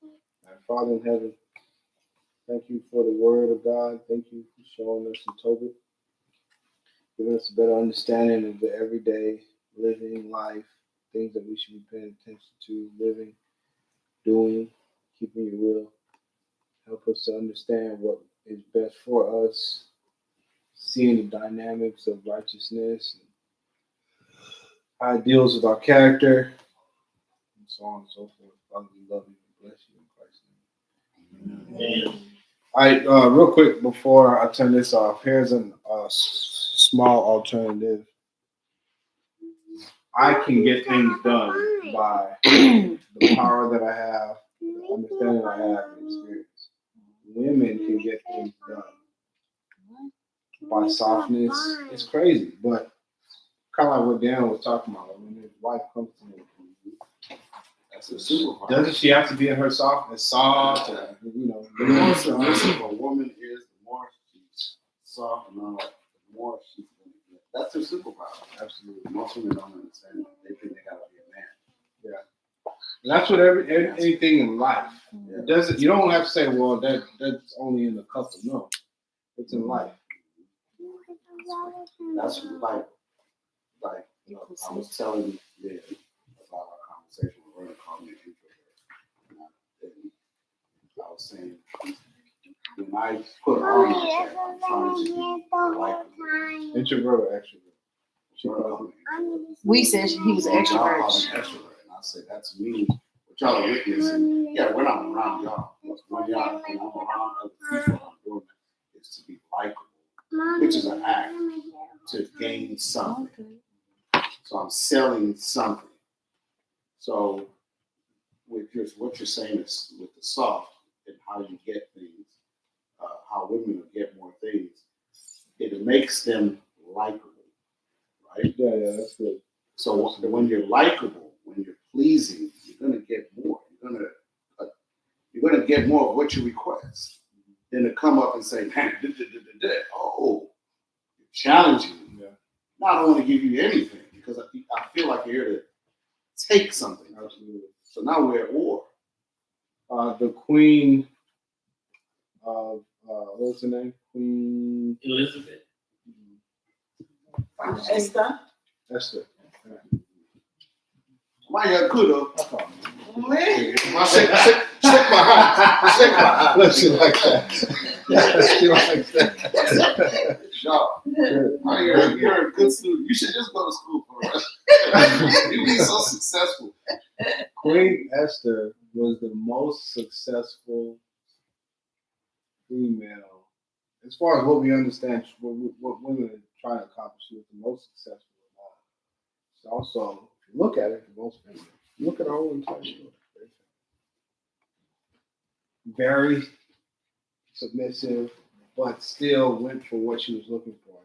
All right, Father in heaven, thank you for the word of God. Thank you for showing us in Tobit, giving us a better understanding of the everyday living life, things that we should be paying attention to, living, doing, keeping your will. Help us to understand what is best for us, seeing the dynamics of righteousness, and how it deals with our character, and so on and so forth. Father, we love you and bless you in Christ's name. man. All right, real quick before I turn this off, here's a small alternative. I can get things done by the power that I have, the understanding I have, and experience. Women can get things done by softness. It's crazy, but kind of like what Dan was talking about. When his wife comes to me, That's a superpower. doesn't she have to be in her soft, and, The more submissive a woman is, the more she's soft and all that, the more she's going to get. That's her superpower. Absolutely. Most women don't understand it. They think they got to be a man. And that's what anything in life. It doesn't. You don't have to say, well, that's only in the couple. No, it's in life. That's like I was telling you about our conversation with Vernon called me an introvert. And I was saying, when I put on myself, I'm trying to be like Introvert or extrovert? We said he was an Y'all call extrovert. me extrovert. And I said, that's me. What y'all are witnessing. Yeah, when I'm around y'all. But when I'm around other people, I'm doing it is to be likable, which is an act to gain something. So I'm selling something. So with what you're saying is with the soft and how you get things, how women will get more things, it makes them likable, right? Yeah, that's good. So when you're likable, when you're pleasing, you're gonna get more. You're gonna get more of what you request than to come up and say, "Man, oh, you're challenging me." Yeah. Now I don't want to give you anything because I feel like you're here to take something. Absolutely. So now we're at war. The Queen of what's her name? Queen Elizabeth. Esther. Esther. Why you could have? Really? Shake my hand. Shake my hand. Look, she like that. She like that. Sharp. You're a good student. You should just go to school for it. You'd be so successful. Queen Esther was the most successful female, as far as what we understand, what women are trying to accomplish. She was the most successful of all. So also, if you look at it, the most female. Look at her whole entire story. Very submissive, but still went for what she was looking for.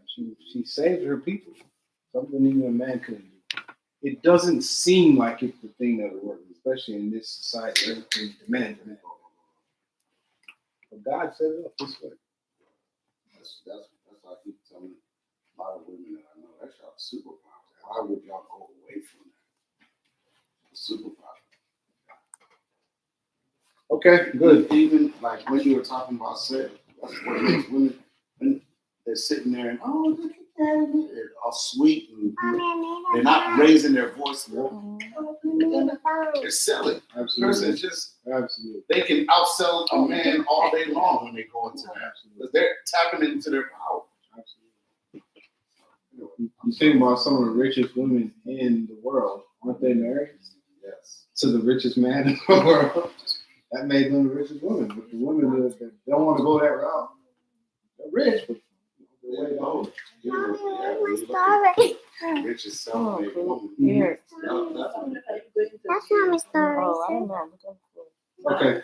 She saved her people, something even a man couldn't do. It doesn't seem like it's the thing that would work, especially in this society. Everything's demand. But God set it up this way. That's why I keep telling a lot of women that I know, that's y'all superpower. Why would y'all go away from that? Superpower. Okay, good. Even like when you were talking about sales, that's what makes women when they're sitting there and look at are sweet and they're not raising their voice. They're selling. Absolutely. It's just Absolutely. they can outsell a man all day long when they go into that. Because they're tapping into their power. You think about some of the richest women in the world, aren't they married? Yes. To the richest man in the world. That made them the richest women. But the women that don't want to go that route, they're rich, but they're way down. Richest self-made woman. Here. That's not my story. Oh, I don't know. Okay.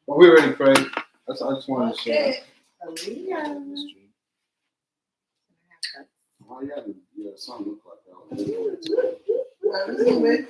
Well, we're ready to pray. I just wanted to share. Why you having your son look like that? A little bit.